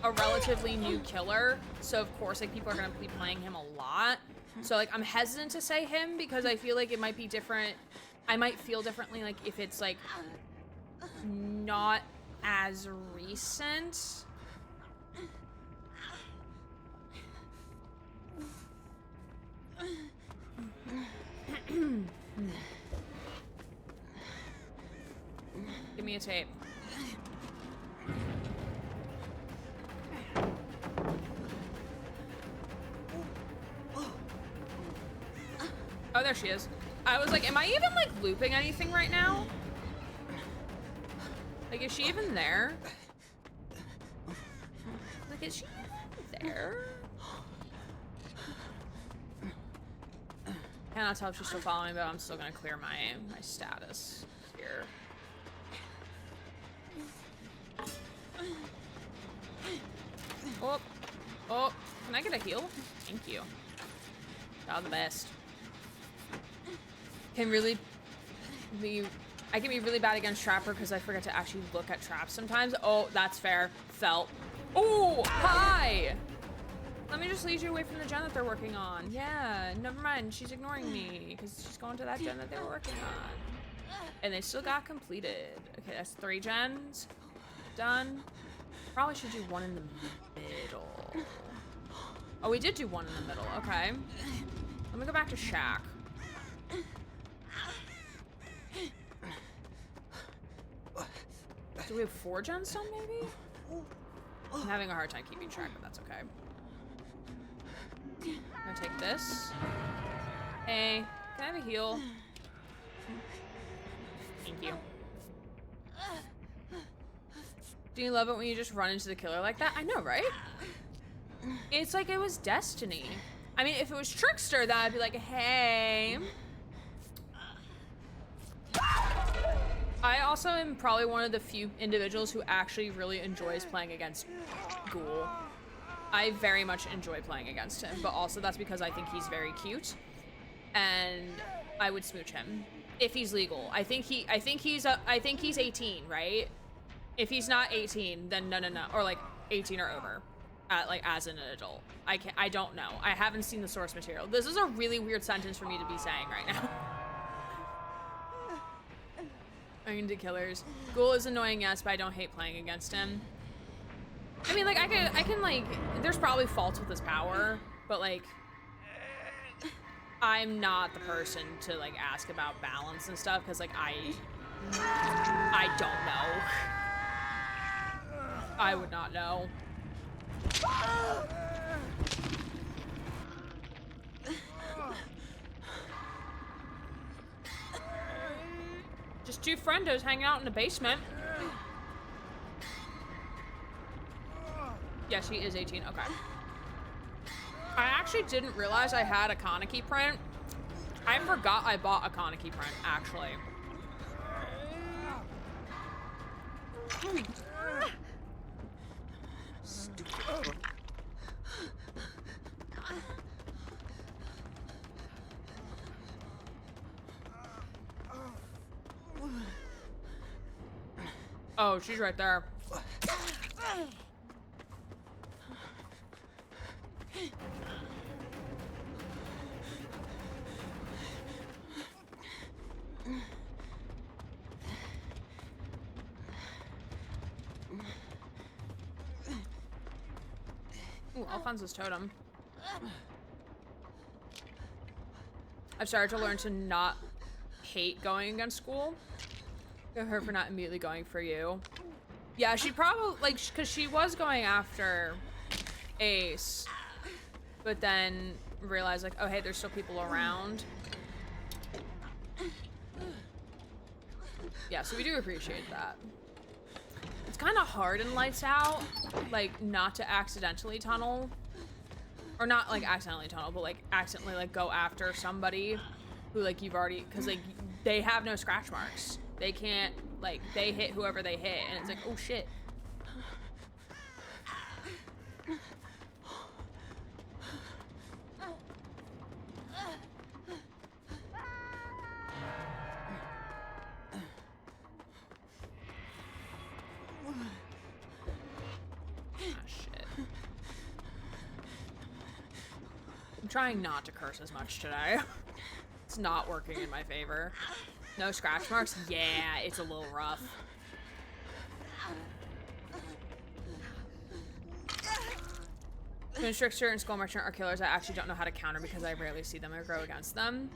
a relatively new killer. So of course like people are gonna be playing him a lot. So like I'm hesitant to say him because I feel like it might be different. I might feel differently like if it's like not as recent. Give me a tape. Oh, there she is. I was like, am I even like looping anything right now? Like, is she even there? Like, is she even there? Cannot tell if she's still following, but I'm still gonna clear my status here. Oh, oh, can I get a heal? Thank you. Y'all the best. I can be really bad against Trapper because I forget to actually look at traps sometimes. Oh, that's fair. Felt. Oh, hi! Let me just lead you away from the gen that they're working on. Yeah, never mind. She's ignoring me because she's going to that gen that they were working on. And they still got completed. Okay, that's 3 gens. Done. Probably should do 1 in the middle. Oh, we did do 1 in the middle. Okay. Let me go back to Shaq. Do we have 4 gens done, maybe? I'm having a hard time keeping track, but that's okay. I'm gonna take this. Hey, can I have a heal? Thank you. Do you love it when you just run into the killer like that? I know, right? It's like it was destiny. I mean, if it was Trickster, then I'd be like, hey. I also am probably one of the few individuals who actually really enjoys playing against Ghoul. I very much enjoy playing against him, but also that's because I think he's very cute, and I would smooch him if he's legal. I think he's 18, right? If he's not 18, then no, or like 18 or over, like as an adult. I don't know. I haven't seen the source material. This is a really weird sentence for me to be saying right now. I'm into killers. Ghoul is annoying, yes, but I don't hate playing against him. I mean, like, I can, like, there's probably faults with his power, but, like, I'm not the person to, like, ask about balance and stuff, because, like, I don't know. I would not know. Just 2 friendos hanging out in the basement. Yes, he is 18. Okay. I actually didn't realize I had a Kaneki print. I forgot I bought a Kaneki print, actually. Stupid. Oh, she's right there. Ooh, Alfonso's totem. I've started to learn to not hate going against school. Good her for not immediately going for you. Yeah, she probably, like, because she was going after Ace, but then realized, like, oh, hey, there's still people around. Yeah, so we do appreciate that. It's kind of hard in Lights Out, like, not to accidentally tunnel. Or not, like, accidentally tunnel, but, like, accidentally, like, go after somebody who, like, you've already... Because, like, they have no scratch marks. They can't, like, they hit whoever they hit, and it's like, oh, shit. I'm trying not to curse as much today. It's not working in my favor. No scratch marks? Yeah, it's a little rough. Twin Trickster and Skull Merchant are killers I actually don't know how to counter because I rarely see them or go against them.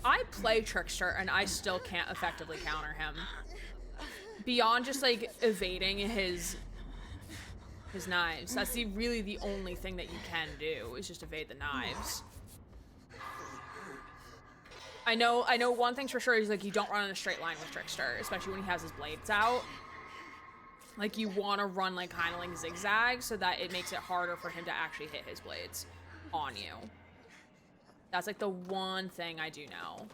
I play Trickster and I still can't effectively counter him. Beyond just like evading his knives. That's really the only thing that you can do is just evade the knives. I know one thing's for sure is like you don't run in a straight line with Trickster, especially when he has his blades out. Like you want to run like kind of like zigzag so that it makes it harder for him to actually hit his blades on you. That's like the one thing I do know.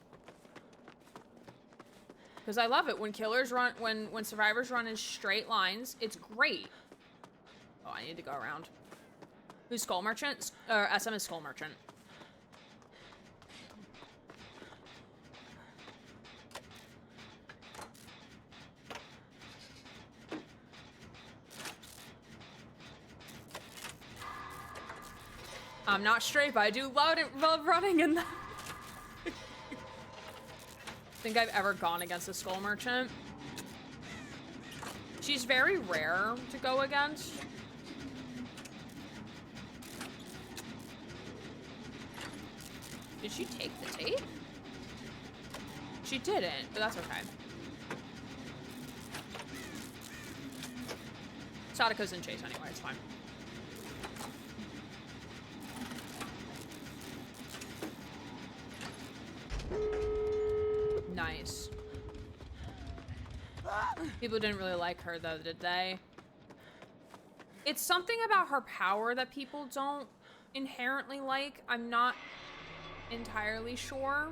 Because I love it when killers run, when survivors run in straight lines, it's great. Oh, I need to go around. Who's Skull Merchant? Or SM is Skull Merchant. I'm not straight, but I do love running in them. Think I've ever gone against a Skull Merchant. She's very rare to go against. Did she take the tape? She didn't, but that's okay. Sadako's in chase anyway, it's fine. Nice. People didn't really like her though, did they? It's something about her power that people don't inherently like. I'm not entirely sure.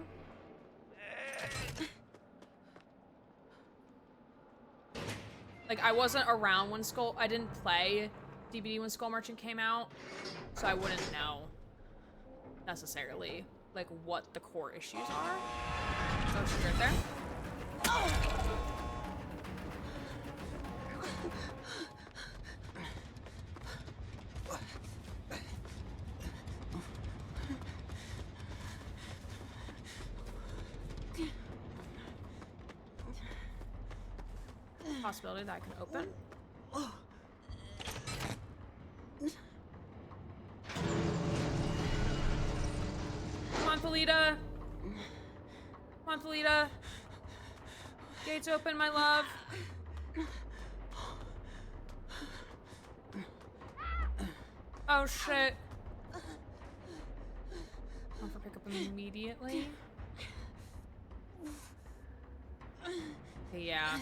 Like, I wasn't around when I didn't play DBD when Skull Merchant came out, so I wouldn't know necessarily, like, what the core issues are. Oh, she's right there. Possibility that I can open. Come on, Felita. Come on, Felita. Gates open, my love. Oh, shit. I'll have to pick up immediately. Yeah.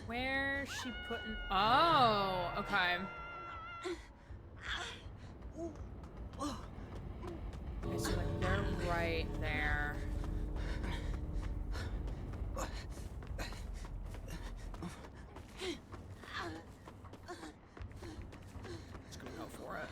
Where's she putting? Oh, okay. Okay, so like they're right there. Just gonna go for it.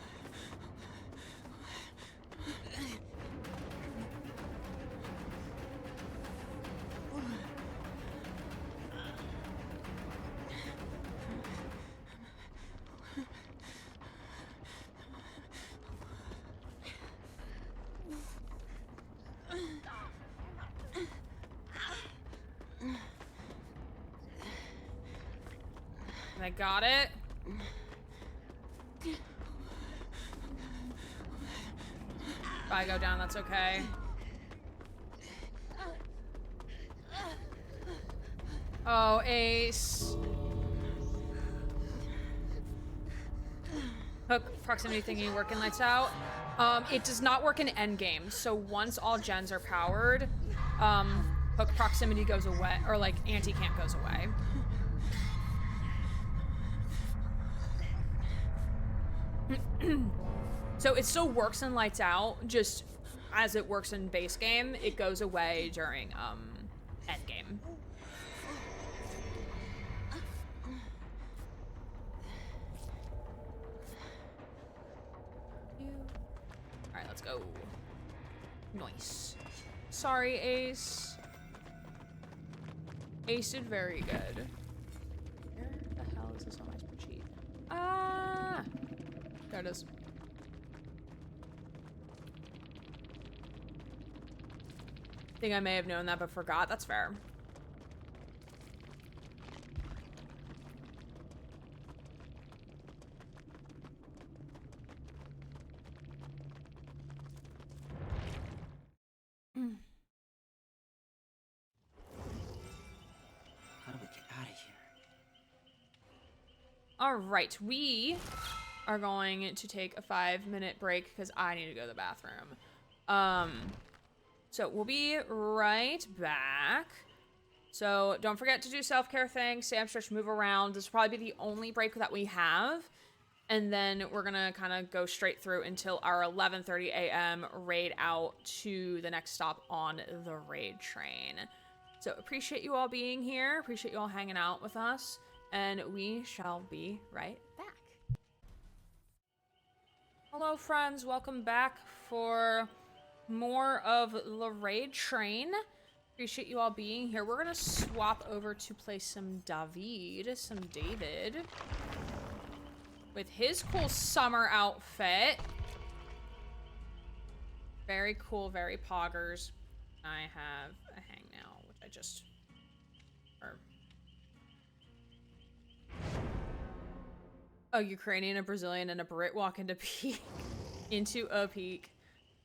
I got it. If I go down, that's okay. Oh, Ace. Hook proximity thingy working lights out. It does not work in endgame. So once all gens are powered, hook proximity goes away, or like anti-camp goes away. So it still works in lights out, just as it works in base game, it goes away during endgame. Alright, let's go. Nice. Sorry, Ace. Ace did very good. Where the hell is this on my spreadsheet? Ah! There it is. I think I may have known that but forgot. That's fair. How do we get out of here? All right, we are going to take a 5-minute break because I need to go to the bathroom. So we'll be right back. So don't forget to do self-care things, stay up, stretch, move around. This will probably be the only break that we have. And then we're gonna kind of go straight through until our 11:30 a.m. raid out to the next stop on the raid train. So appreciate you all being here. Appreciate you all hanging out with us. And we shall be right back. Hello, friends. Welcome back for more of the raid train. Appreciate you all being here. We're gonna swap over to play some David, with his cool summer outfit. Very cool, very poggers. I have a hang now, which I just... A Ukrainian, a Brazilian, and a Brit walk into peak. Into a peak.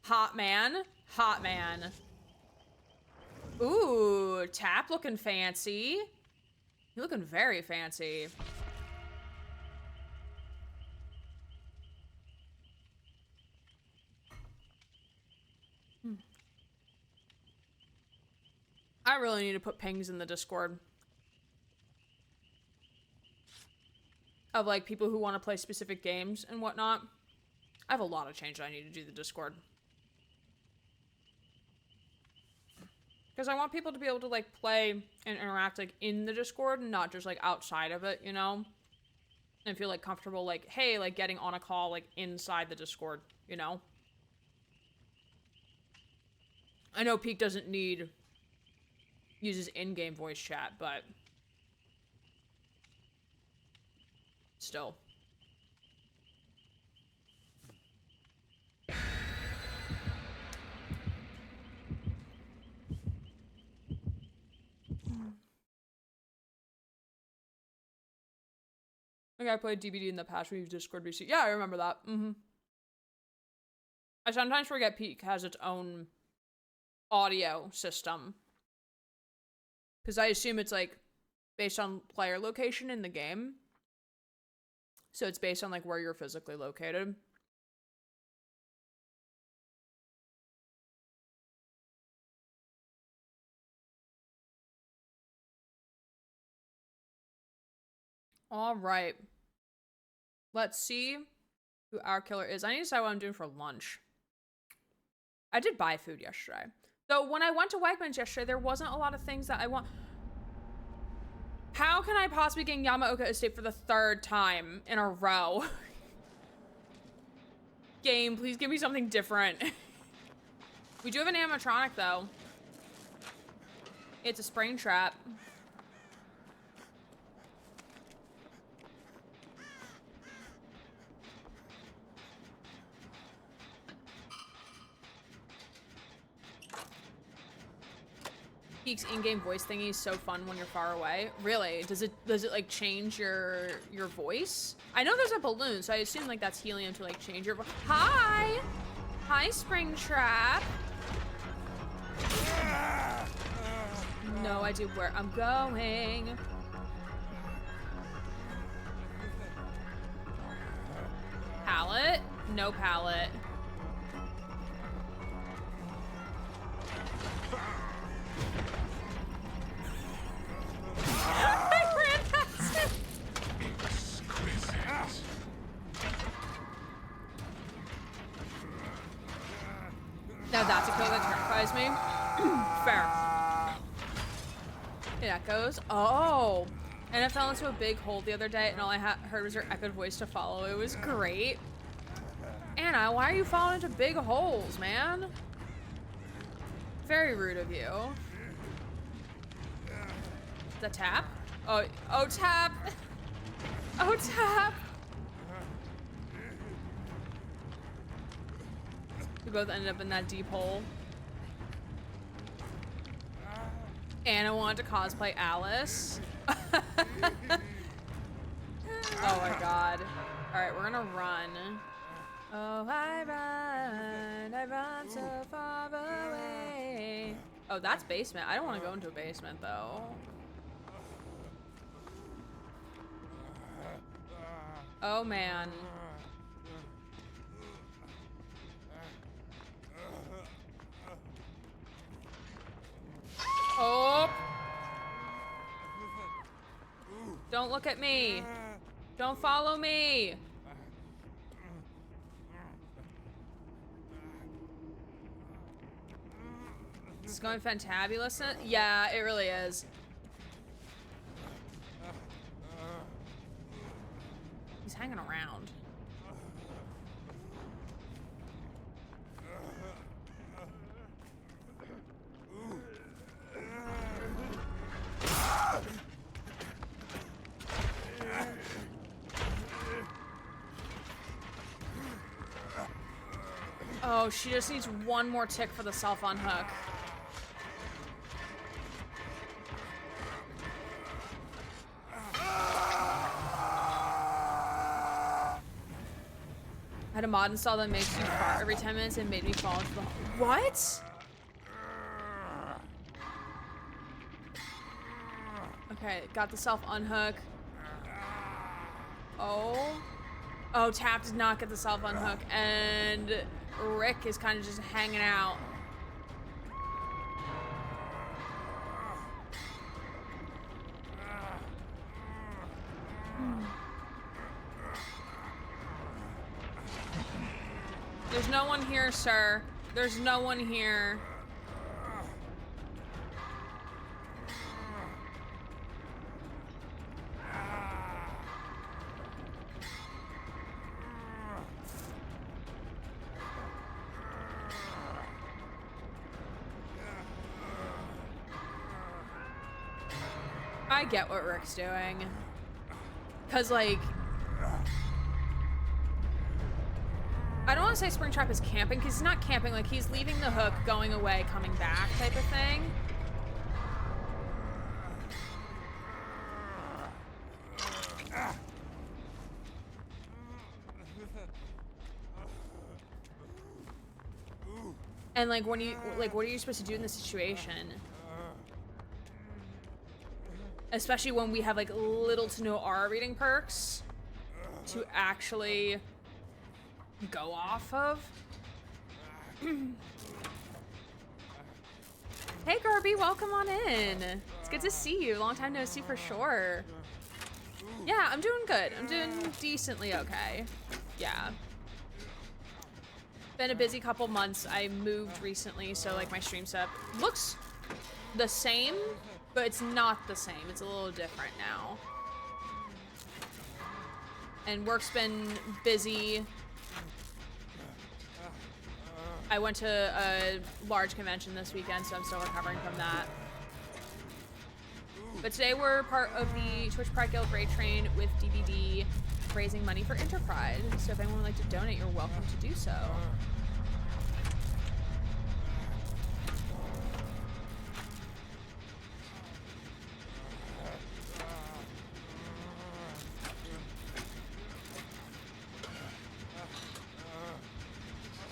Hot man. Hot man. Ooh, Tap looking fancy. You're looking very fancy. I really need to put pings in the Discord. Of like people who want to play specific games and whatnot. I have a lot of change I need to do the Discord. Because I want people to be able to like play and interact like in the Discord and not just like outside of it, you know? And feel like comfortable like, hey, like getting on a call like inside the Discord, you know? I know Peak doesn't uses in-game voice chat, but still. Like I played DBD in the past, we used Discord BC. Yeah, I remember that. I sometimes forget Peak has its own audio system. Because I assume it's like based on player location in the game. So it's based on like where you're physically located. All right. Let's see who our killer is. I need to decide what I'm doing for lunch. I did buy food yesterday. So when I went to Wegmans yesterday, there wasn't a lot of things that I want. How can I possibly get Yamaoka Estate for the 3rd time in a row? Game, please give me something different. We do have an animatronic though. It's a spring trap. Geek's in-game voice thingy is so fun when you're far away. Really? Does it like change your voice? I know there's a balloon, so I assume like that's helium to like change your voice. Hi! Hi, Springtrap. No idea where I'm going. Pallet? No pallet. I ran past him. Now that's a kill that terrifies me. Fair. It echoes. Oh. And I fell into a big hole the other day, and all I heard was her echoed voice to follow. It was great. Anna, why are you falling into big holes, man? Very rude of you. The tap? Oh, tap! Oh, tap! We both ended up in that deep hole. Anna wanted to cosplay Alice. Oh my god. Alright, we're gonna run. Oh, I run so far away. Oh, that's basement. I don't want to go into a basement though. Oh man. Oh! Don't look at me. Don't follow me. This is going fantabulous. Yeah, it really is. He's hanging around. Oh, she just needs one more tick for the self unhook. I had a mod install that makes you fart every 10 minutes and made me fall into the hole. What? Okay, got the self unhook. Oh. Oh, Tap did not get the self unhook, and Rick is kind of just hanging out. There's no one here, sir. There's no one here. I get what Rick's doing. 'Cause, like, I don't want to say Springtrap is camping, because he's not camping. Like, he's leaving the hook, going away, coming back type of thing. And, like, when you, like, what are you supposed to do in this situation? Especially when we have, like, little to no aura reading perks to actually go off of. Hey Garby, welcome on in. It's good to see you. Long time no see for sure. Yeah, I'm doing good. I'm doing decently okay. Yeah. Been a busy couple months. I moved recently, so like my stream setup looks the same, but it's not the same. It's a little different now. And work's been busy. I went to a large convention this weekend, so I'm still recovering from that. But today we're part of the Twitch Pride Guild Raid Train with DVD, raising money for Enterprise. So if anyone would like to donate, you're welcome to do so.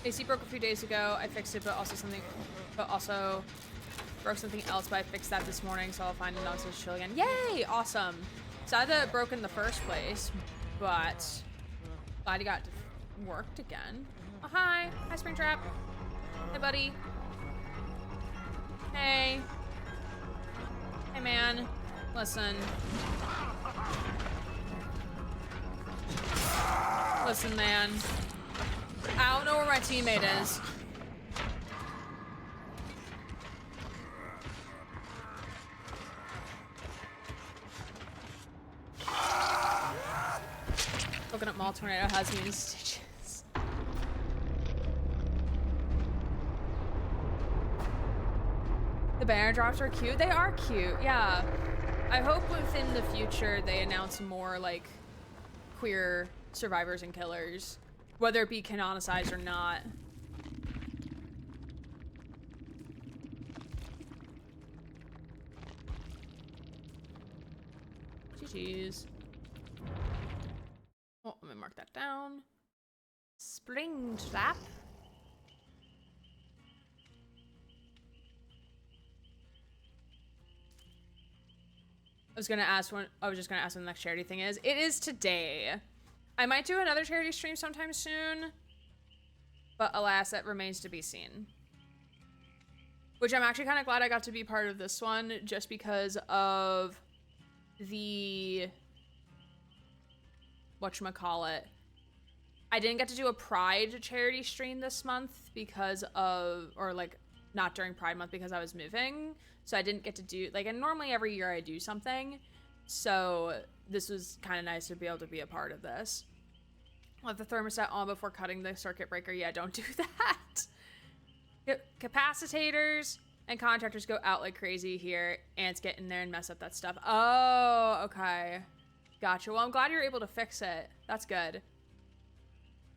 AC broke a few days ago. I fixed it, but also broke something else, but I fixed that this morning, so I'll find it on social chill again. Yay! Awesome. Sad that it broke in the first place, but glad you got worked again. Oh, hi. Hi, Springtrap. Hey, buddy. Hey. Hey, man. Listen. Listen, man. I don't know where my teammate is. Coconut Mall Tornado has me in stitches. The banner drops are cute. They are cute, yeah. I hope within the future they announce more like queer survivors and killers, whether it be canonicized or not. GG's. Oh, let me mark that down. Springtrap. I was just gonna ask when the next charity thing is. It is today. I might do another charity stream sometime soon, but alas, that remains to be seen. Which I'm actually kind of glad I got to be part of this one, just because of the whatchamacallit. I didn't get to do a Pride charity stream this month because of, or like not during Pride month because I was moving. So I didn't get to do, like, and normally every year I do something. So this was kind of nice to be able to be a part of this. Let the thermostat on before cutting the circuit breaker. Yeah, don't do that. Capacitors and contractors go out like crazy here. Ants get in there and mess up that stuff. Oh, okay. Gotcha. Well, I'm glad you're able to fix it. That's good.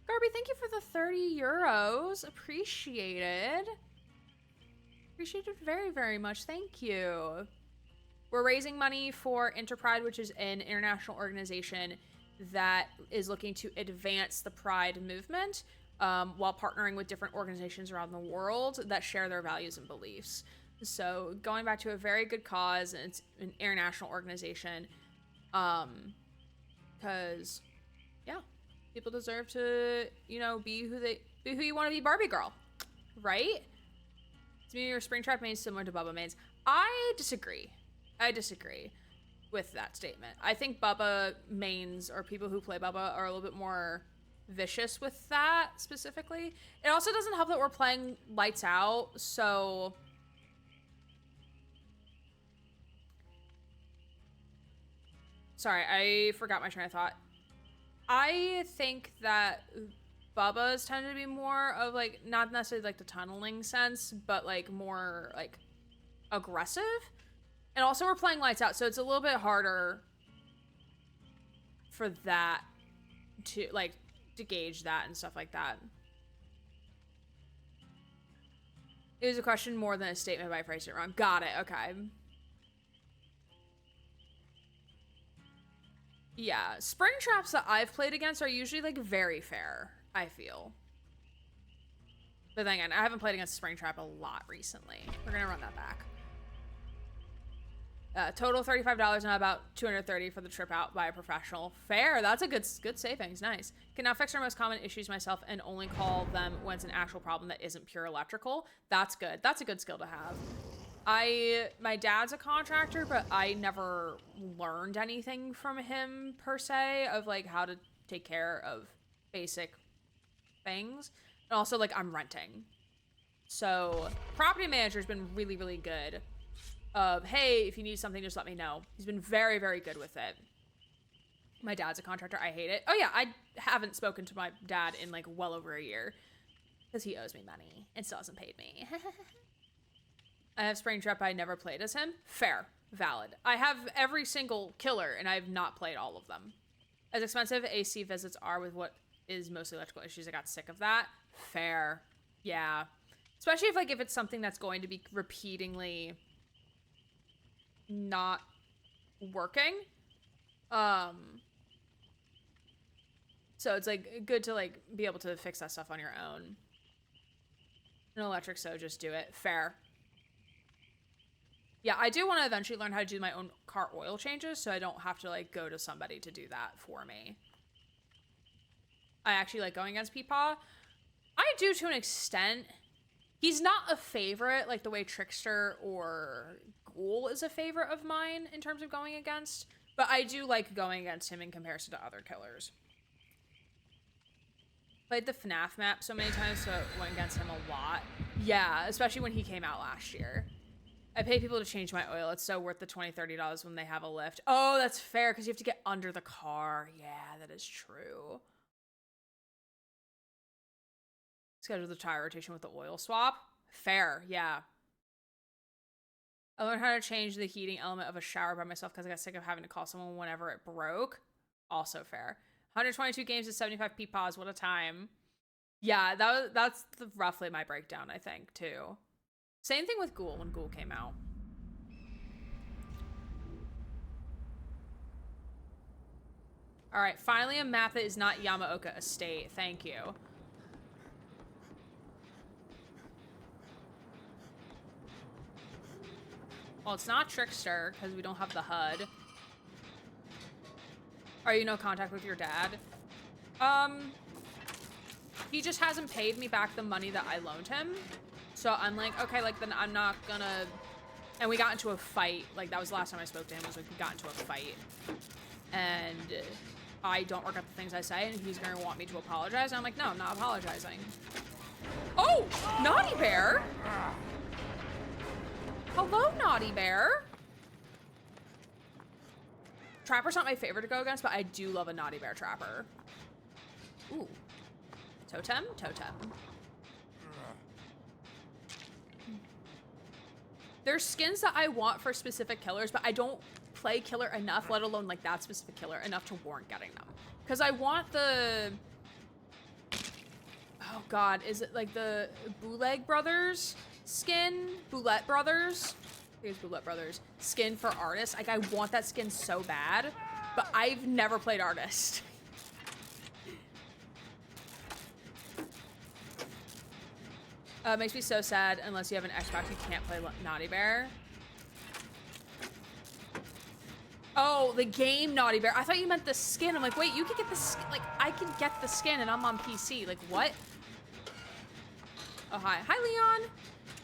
Garby, thank you for the 30 euros. Appreciated. Appreciated very, very much. Thank you. We're raising money for Interpride, which is an international organization that is looking to advance the Pride movement while partnering with different organizations around the world that share their values and beliefs. So going back to a very good cause, and it's an international organization. Because, yeah, people deserve to, you know, be who you want to be, Barbie girl, right? To me, your Springtrap main is similar to Bubba mains. I disagree. I disagree with that statement. I think Bubba mains, or people who play Bubba, are a little bit more vicious with that specifically. It also doesn't help that we're playing lights out, so sorry, I forgot my train of thought. I think that Bubba's tend to be more of like, not necessarily like the tunneling sense, but like more like aggressive. And also we're playing lights out, so it's a little bit harder for that to like to gauge that and stuff like that. It was a question more than a statement, but I phrased it wrong. Got it, okay. Yeah, spring traps that I've played against are usually like very fair, I feel. But then again, I haven't played against Springtrap a lot recently. We're gonna run that back. Total $35 and about $230 for the trip out by a professional. Fair, that's a good savings, nice. Can now fix our most common issues myself and only call them when it's an actual problem that isn't pure electrical. That's good, that's a good skill to have. My dad's a contractor, but I never learned anything from him per se of like how to take care of basic things. And also like I'm renting. So property manager's been really, really good of, hey, if you need something, just let me know. He's been very, very good with it. My dad's a contractor. I hate it. Oh yeah, I haven't spoken to my dad in like well over a year because he owes me money and still hasn't paid me. I have Springtrap, I never played as him. Fair. Valid. I have every single killer, and I have not played all of them. As expensive AC visits are with what is mostly electrical issues, I got sick of that. Fair. Yeah. Especially if it's something that's going to be repeatingly not working. So it's like good to like be able to fix that stuff on your own. An electric, so just do it. Fair. Yeah, I do want to eventually learn how to do my own car oil changes, so I don't have to, like, go to somebody to do that for me. I actually like going against Peepaw. I do to an extent. He's not a favorite, like the way Trickster or Ghoul is a favorite of mine in terms of going against, but I do like going against him in comparison to other killers. Played the FNAF map so many times, so I went against him a lot. Yeah, especially when he came out last year. I pay people to change my oil. It's so worth the $20, $30 when they have a lift. Oh, that's fair, because you have to get under the car. Yeah, that is true. Schedule the tire rotation with the oil swap. Fair, yeah. I learned how to change the heating element of a shower by myself because I got sick of having to call someone whenever it broke. Also fair. 122 games to 75 Peepaws. What a time. Yeah, that's roughly my breakdown, I think, too. Same thing with Ghoul when Ghoul came out. All right, finally a map that is not Yamaoka Estate. Thank you. Well, it's not Trickster because we don't have the HUD. Are you no contact with your dad? He just hasn't paid me back the money that I loaned him. So I'm like, okay, like then I'm not gonna, and we got into a fight. Like that was the last time I spoke to him, was like we got into a fight. And I don't regret the things I say and he's gonna want me to apologize. And I'm like, no, I'm not apologizing. Oh, Naughty Bear. Hello, Naughty Bear. Trapper's not my favorite to go against, but I do love a Naughty Bear Trapper. Ooh. Totem? Totem. There's skins that I want for specific killers, but I don't play killer enough, let alone like that specific killer, enough to warrant getting them. Because I want the... Oh god, is it like the Bootleg Brothers skin? Boulette Brothers? I think it's Boulette Brothers. Skin for Artist. Like I want that skin so bad, but I've never played Artist. Makes me so sad. Unless you have an Xbox, you can't play Naughty Bear. Oh, the game Naughty Bear. I thought you meant the skin. I'm like, wait, you can get the skin. Like, I can get the skin and I'm on PC. Like, what? Oh, hi. Hi, Leon.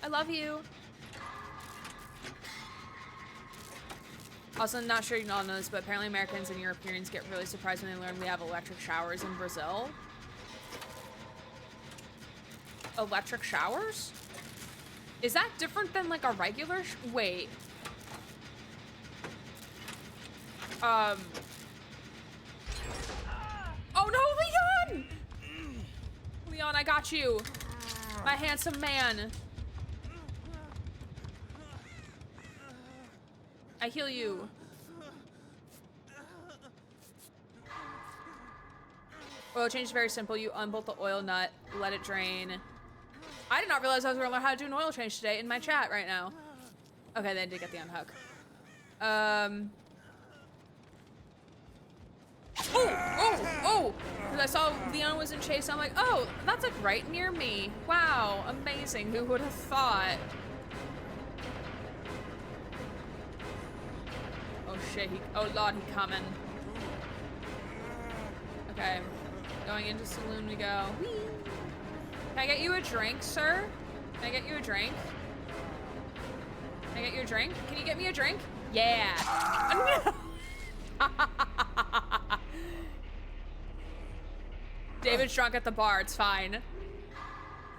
I love you. Also, not sure you all know this, but apparently Americans and Europeans get really surprised when they learn we have electric showers in Brazil. Electric showers? Is that different than like a regular wait. Oh no, Leon! Leon, I got you. My handsome man. I heal you. Oil change is very simple. You unbolt the oil nut, let it drain. I did not realize I was going to learn how to do an oil change today in my chat right now. Okay, they did get the unhook. Oh! Because I saw Leon was in chase, so I'm like, oh, that's like right near me. Wow, amazing. Who would have thought? Oh shit, oh lord, he coming. Okay, going into saloon we go. Whee! Can I get you a drink, sir? Can I get you a drink? Can I get you a drink? Can you get me a drink? Yeah. Oh, no. David's drunk at the bar, it's fine.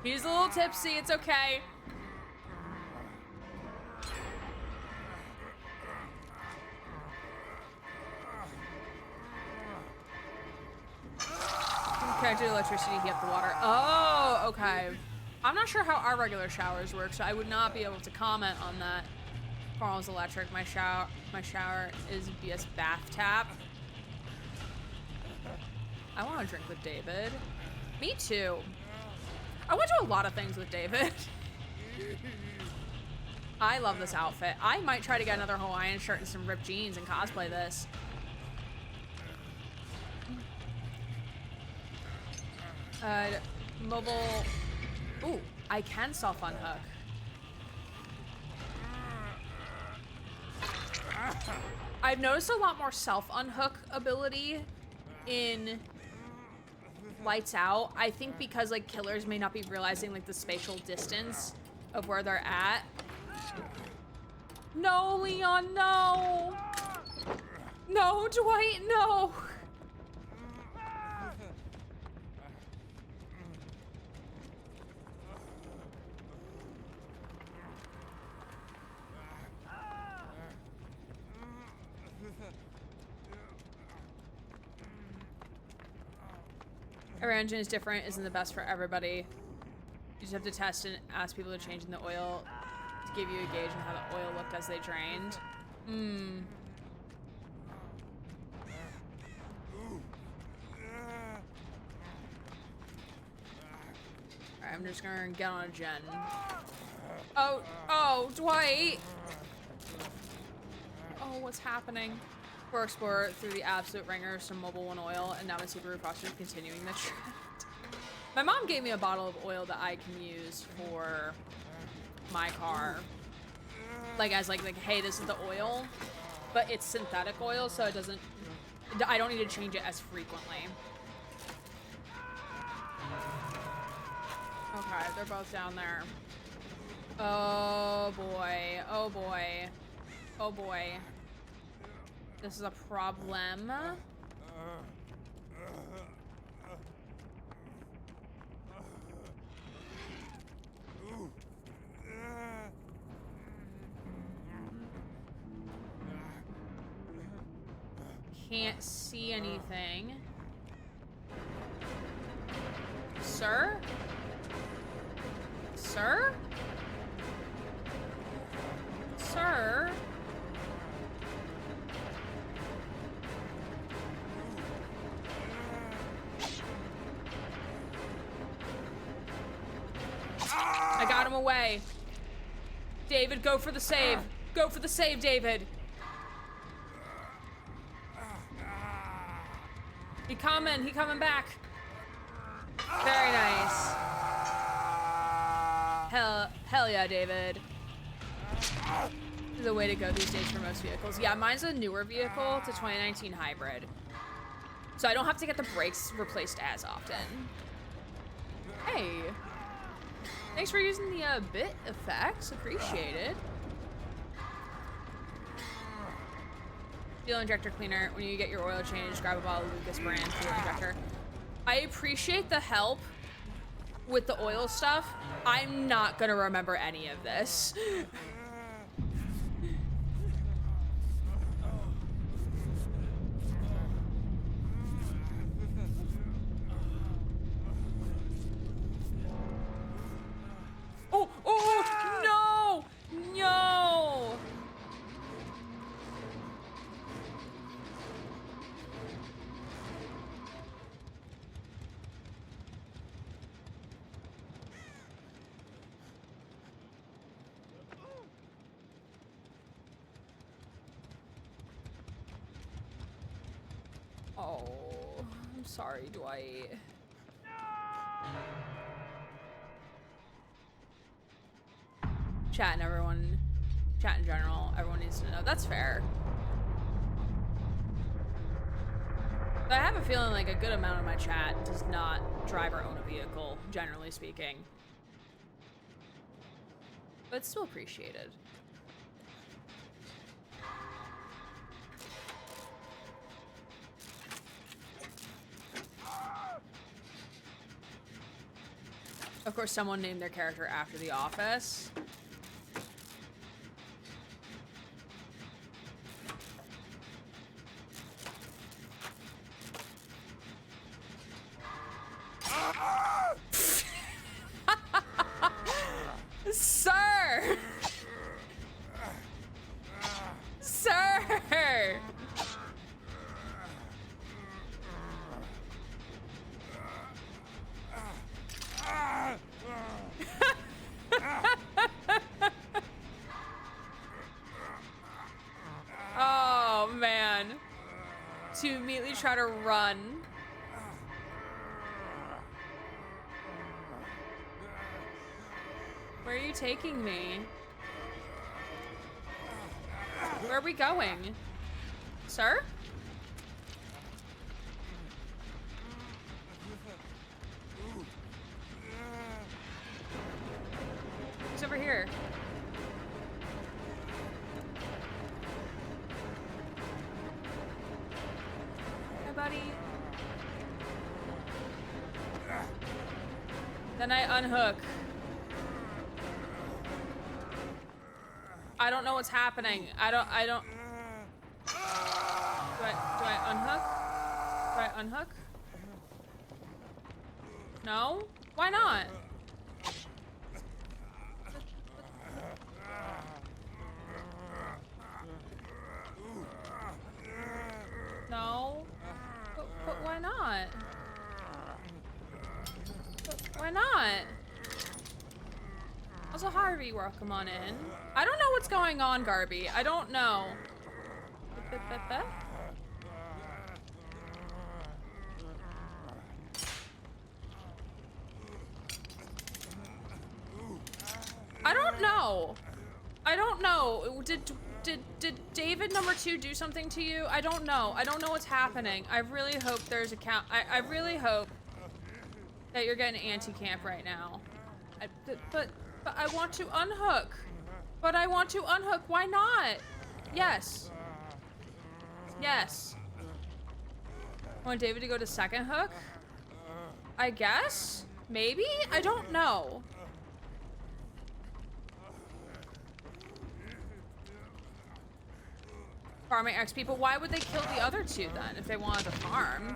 He's a little tipsy, it's okay. Connect to electricity, heat up the water. Oh, okay. I'm not sure how our regular showers work, so I would not be able to comment on that. Carl's electric. My shower is BS bath tap. I want to drink with David. Me too. I want to do a lot of things with David. I love this outfit. I might try to get another Hawaiian shirt and some ripped jeans and cosplay this. Mobile. Ooh, I can self-unhook. I've noticed a lot more self-unhook ability in Lights Out. I think because like killers may not be realizing like the spatial distance of where they're at. No, Leon, no! No, Dwight, no! Every engine is different, isn't the best for everybody. You just have to test and ask people to change in the oil to give you a gauge on how the oil looked as they drained. Alright, I'm just gonna get on a gen. Oh, Dwight! Oh, what's happening? We're exploring through the absolute ringers to Mobile One Oil, and now my Subaru Foster is continuing the trend. My mom gave me a bottle of oil that I can use for my car. Like, as like, hey, this is the oil, but it's synthetic oil, so it doesn't, I don't need to change it as frequently. Okay, they're both down there. Oh boy, oh boy, oh boy. This is a problem. Can't see anything. Sir? Sir? Sir? I got him away. David, go for the save. Go for the save, David. He coming back. Very nice. Hell yeah, David. This is the way to go these days for most vehicles. Yeah, mine's a newer vehicle. It's a 2019 hybrid. So I don't have to get the brakes replaced as often. Hey. Thanks for using the bit effects. Appreciated. Fuel injector cleaner. When you get your oil changed, grab a bottle of Lucas brand fuel injector. I appreciate the help with the oil stuff. I'm not gonna remember any of this. Oh, no! No! Oh, I'm sorry, Dwight. Chat and everyone, chat in general, everyone needs to know. That's fair. But I have a feeling like a good amount of my chat does not drive or own a vehicle, generally speaking. But it's still appreciated. Of course, someone named their character after The Office. Sir! Sir! Oh, man. To immediately try to run. Where are you taking me? Where are we going? Sir? He's over here. Hi, buddy. Then I unhook. I don't know what's happening. I don't. Do I unhook? Do I unhook? No? Why not? No? But why not? Why not? Also, Harvey, welcome on in. I don't know what's going on, Garby. I don't know. I don't know. I don't know. Did David number 2 do something to you? I don't know. I don't know what's happening. I really hope there's a count. I really hope that you're getting anti-camp right now. But I want to unhook. But I want to unhook. Why not? Yes. Yes. I want David to go to second hook? I guess? Maybe? I don't know. Farming X people, why would they kill the other 2 then if they wanted to farm?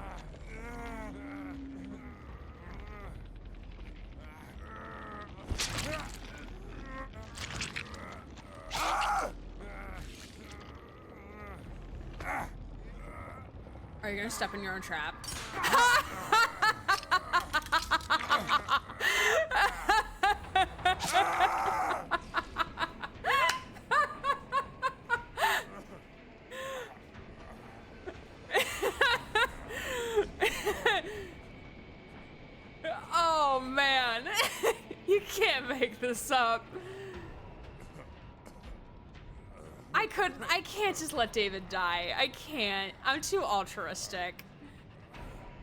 Are you gonna step in your own trap? Oh man, you can't make this up. I can't just let David die. I can't. I'm too altruistic.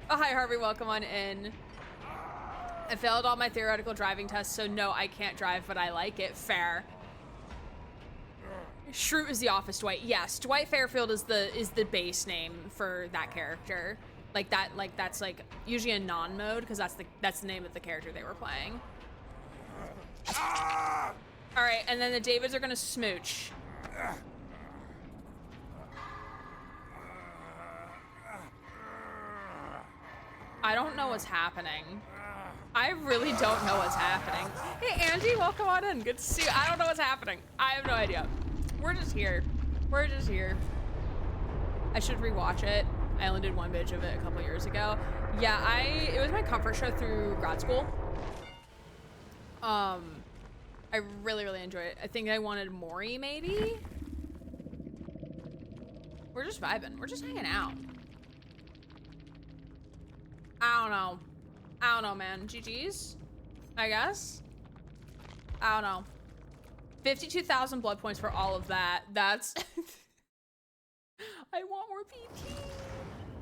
Oh, hi Harvey, welcome on in. I failed all my theoretical driving tests, so no, I can't drive, but I like it. Fair. Shroot is the office Dwight. Yes, Dwight Fairfield is the base name for that character. That's like usually a non-mode because that's the name of the character they were playing. All right, and then the Davids are gonna smooch. I don't know what's happening. I really don't know what's happening. Hey Andy, welcome on in. Good to see you. I don't know what's happening. I have no idea. We're just here. We're just here. I should rewatch it. I only did one binge of it a couple years ago. Yeah, it was my comfort show through grad school. I really, really enjoyed it. I think I wanted Maury, maybe? We're just vibing. We're just hanging out. I don't know. I don't know, man. GG's, I guess. I don't know. 52,000 blood points for all of that. That's... I want more BP.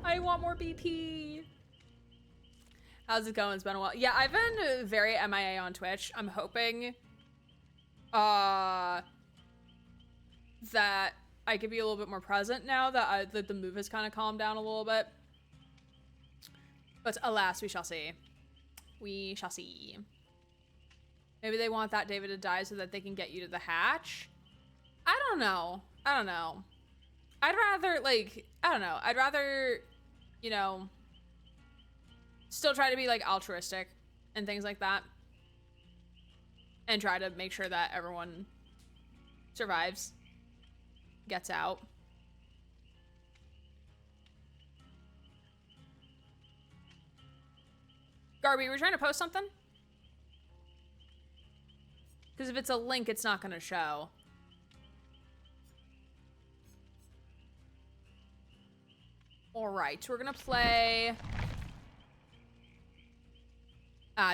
I want more BP. How's it going? It's been a while. Yeah, I've been very MIA on Twitch. I'm hoping that I could be a little bit more present now that the move has kind of calmed down a little bit. But alas, we shall see. We shall see. Maybe they want that David to die so that they can get you to the hatch. I don't know. I don't know. I'd rather, like, I don't know. I'd rather, you know, still try to be, like, altruistic and things like that. And try to make sure that everyone survives. Gets out. Garby, we're trying to post something? Because if it's a link, it's not going to show. All right, we're going to play...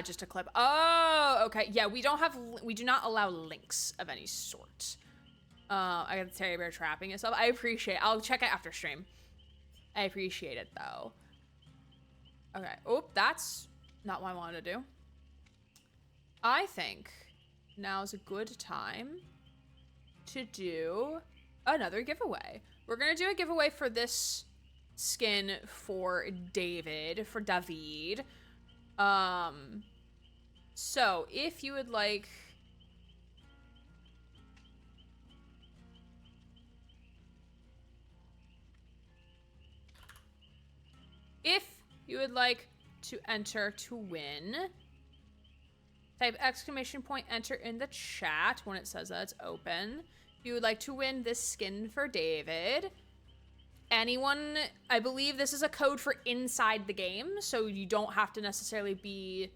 just a clip. Oh, Oh, okay. Yeah, we do not allow links of any sort. I got the teddy bear trapping itself. I appreciate it. I'll check it after stream. I appreciate it, though. Okay. Oh, that's not what I wanted to do. I think now's a good time to do another giveaway. We're going to do a giveaway for this skin for David. So if you would like... If you would like to enter to win, type exclamation point enter in the chat when it says that it's open. If you would like to win this skin for David, anyone, I believe this is a code for inside the game, so you don't have to necessarily be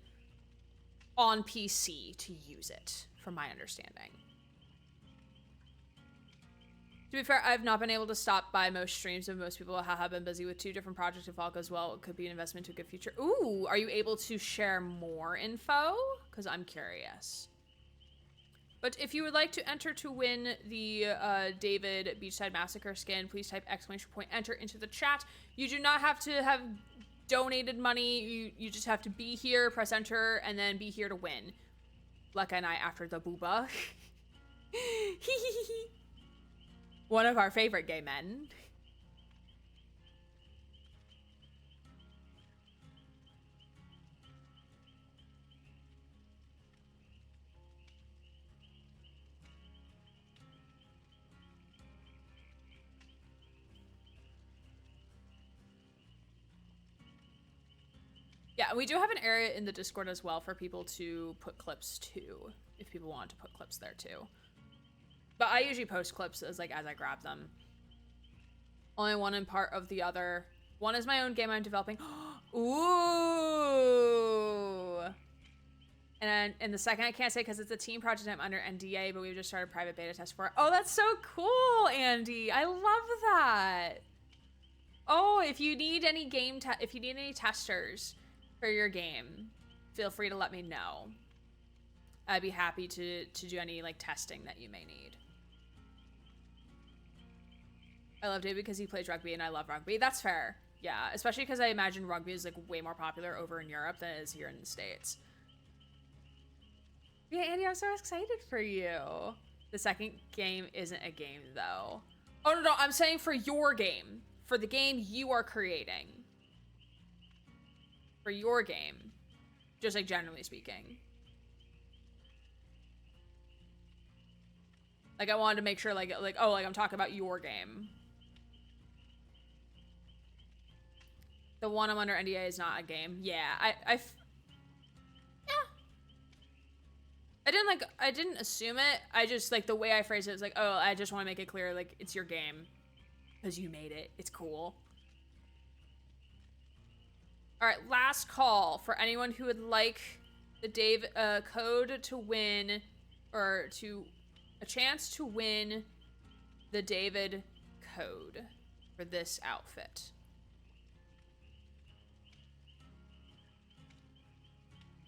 on PC to use it, from my understanding. To be fair, I've not been able to stop by most streams, and most people have been busy with 2 different projects. If all goes well, it could be an investment to a good future. Ooh, are you able to share more info? Because I'm curious. But if you would like to enter to win the David Beachside Massacre skin, please type exclamation point enter into the chat. You do not have to have donated money. You just have to be here, press enter, and then be here to win. Like a night after the booba. One of our favorite gay men. Yeah, we do have an area in the Discord as well for people to put clips to, if people want to put clips there too. But I usually post clips as I grab them. Only one in part of the other. One is my own game I'm developing. Ooh. And the second I can't say because it's a team project I'm under NDA, but we've just started private beta test for it. Oh, that's so cool, Andy. I love that. Oh, if you need any if you need any testers for your game, feel free to let me know. I'd be happy to do any testing that you may need. I love David because he plays rugby and I love rugby. That's fair. Yeah, especially because I imagine rugby is way more popular over in Europe than it is here in the States. Yeah, Andy, I'm so excited for you. The second game isn't a game though. Oh no, I'm saying for your game. For the game you are creating. For your game. Just generally speaking. I wanted to make sure I'm talking about your game. The one I'm under NDA is not a game. Yeah, yeah. I didn't assume it. I just, the way I phrased it is oh, I just want to make it clear, it's your game. Because you made it. It's cool. Alright, last call for anyone who would like the code to win, or a chance to win the David code for this outfit.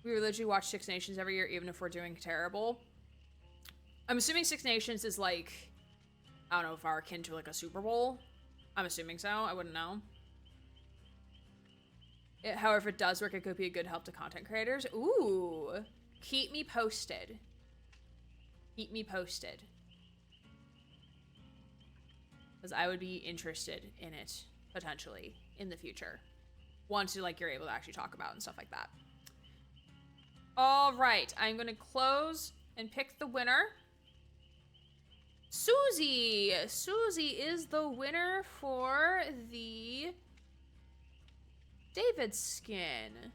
We religiously watch Six Nations every year, even if we're doing terrible. I'm assuming Six Nations is I don't know if are akin to a Super Bowl. I'm assuming so. I wouldn't know. However, if it does work, it could be a good help to content creators. Ooh. Keep me posted. Keep me posted. Because I would be interested in it, potentially, in the future. Once you're able to actually talk about and stuff like that. All right, I'm going to close and pick the winner. Susie! Susie is the winner for the David skin.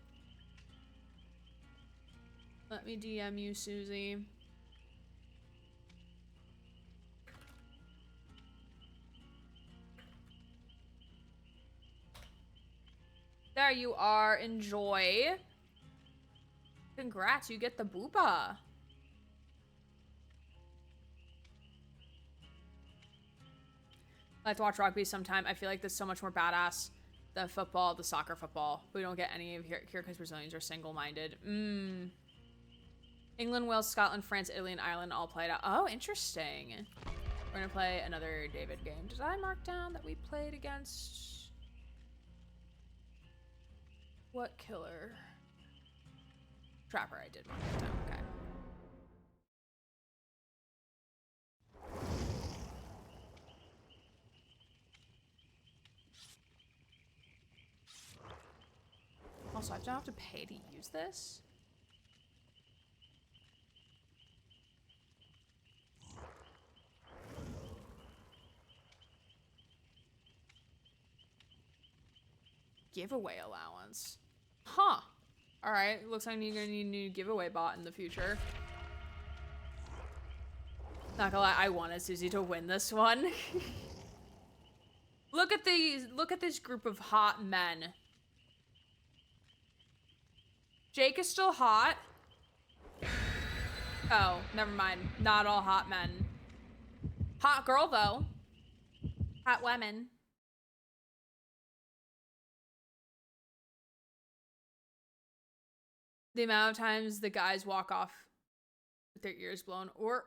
Let me DM you, Susie. There you are. Enjoy. Congrats, you get the booba. I like to watch rugby sometime. I feel like this is so much more badass than football, the soccer football. We don't get any of here because Brazilians are single-minded. England, Wales, Scotland, France, Italy, and Ireland all played out. Oh, interesting. We're gonna play another David game. Did I mark down that we played against what killer? Trapper. I did mark it down. Okay. Also, I don't have to pay to use this. Giveaway allowance. Huh. Alright, looks like you're gonna need a new giveaway bot in the future. Not gonna lie, I wanted Susie to win this one. Look at this group of hot men. Jake is still hot. Oh, never mind. Not all hot men. Hot girl, though. Hot women. The amount of times the guys walk off with their ears blown, or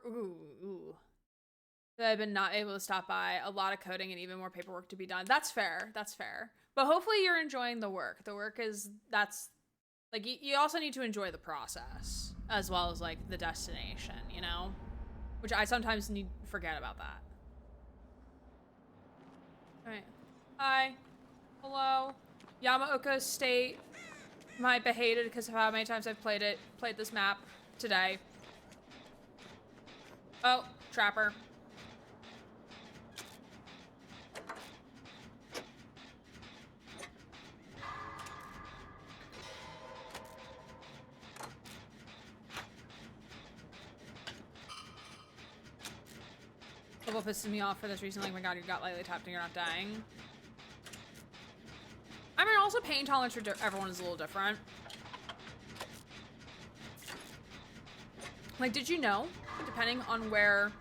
that I've been not able to stop by. A lot of coding and even more paperwork to be done. That's fair. That's fair. But hopefully you're enjoying the work. The work is, that's, like, you also need to enjoy the process as well as, like, the destination, you know? Which I sometimes forget about that. All right. Hi. Hello. Yamaoka State. Might be hated because of how many times I've played this map today. Oh, Trapper. What pisses me off for this reason, like, my god, you got lightly tapped and you're not dying. I mean, also pain tolerance for everyone is a little different. Like, did you know, depending on where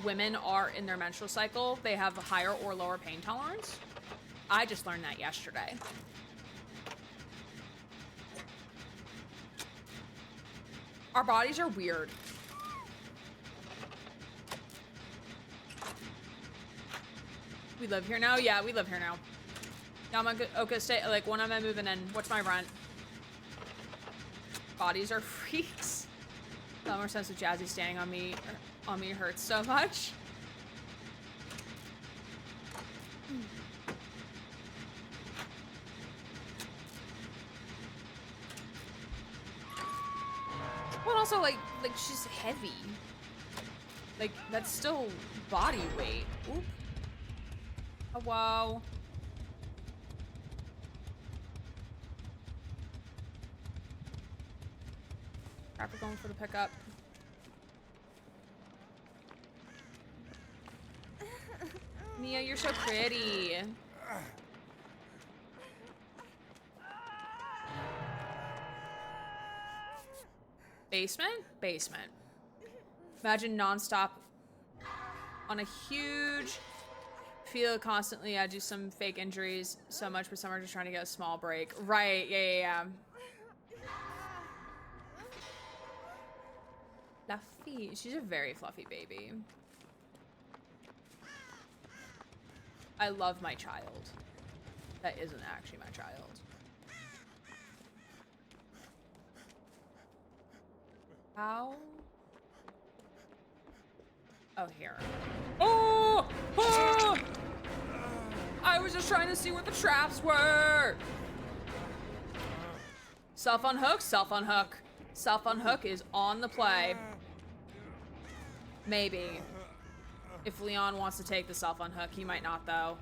women are in their menstrual cycle, they have a higher or lower pain tolerance? I just learned that yesterday. Our bodies are weird. We live here now? Yeah, we live here now. Yamaoka State, like, when am I moving in? What's my rent? Bodies are freaks. A lot more sense of Jazzy standing on me hurts so much. Well, also, like she's heavy. Like, that's still body weight. Oop. Oh, wow. We're going for the pickup. Mia, you're so pretty. Basement? Basement. Imagine nonstop on a huge field constantly. I do some fake injuries so much, but some are just trying to get a small break. Right, yeah. Fluffy. She's a very fluffy baby. I love my child. That isn't actually my child. How? Oh, here. Oh! Oh! I was just trying to see what the traps were. Self unhook, self unhook. Self unhook is on the play. Maybe. If Leon wants to take the self unhook, he might not though.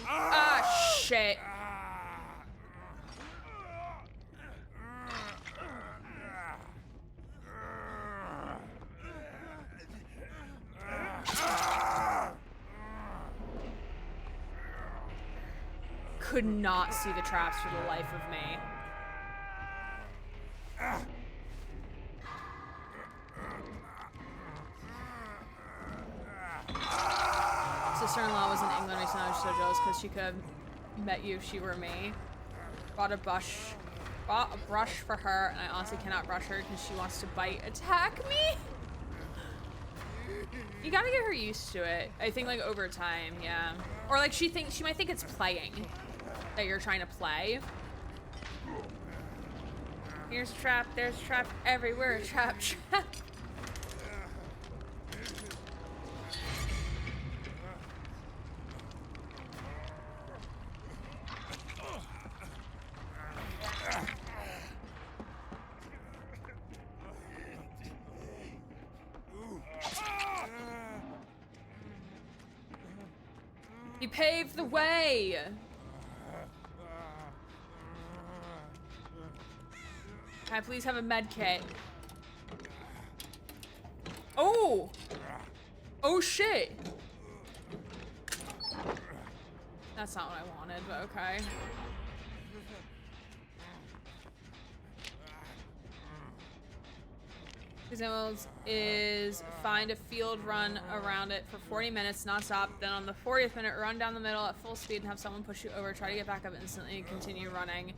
Ah, shit. Could not see the traps for the life of me. sister-in-law was in England recently. I was so jealous because she could have met you if she were me. Bought a brush for her, and I honestly cannot brush her because she wants to attack me. You gotta get her used to it. I think like over time, yeah. Or like she might think it's playing that you're trying to play. Here's a trap, there's a trap everywhere, trap. He paved the way. Can I please have a med kit? Oh! Oh shit! That's not what I wanted, but okay. Examples is find a field, run around it for 40 minutes non-stop, then on the 40th minute run down the middle at full speed and have someone push you over, try to get back up instantly and continue running.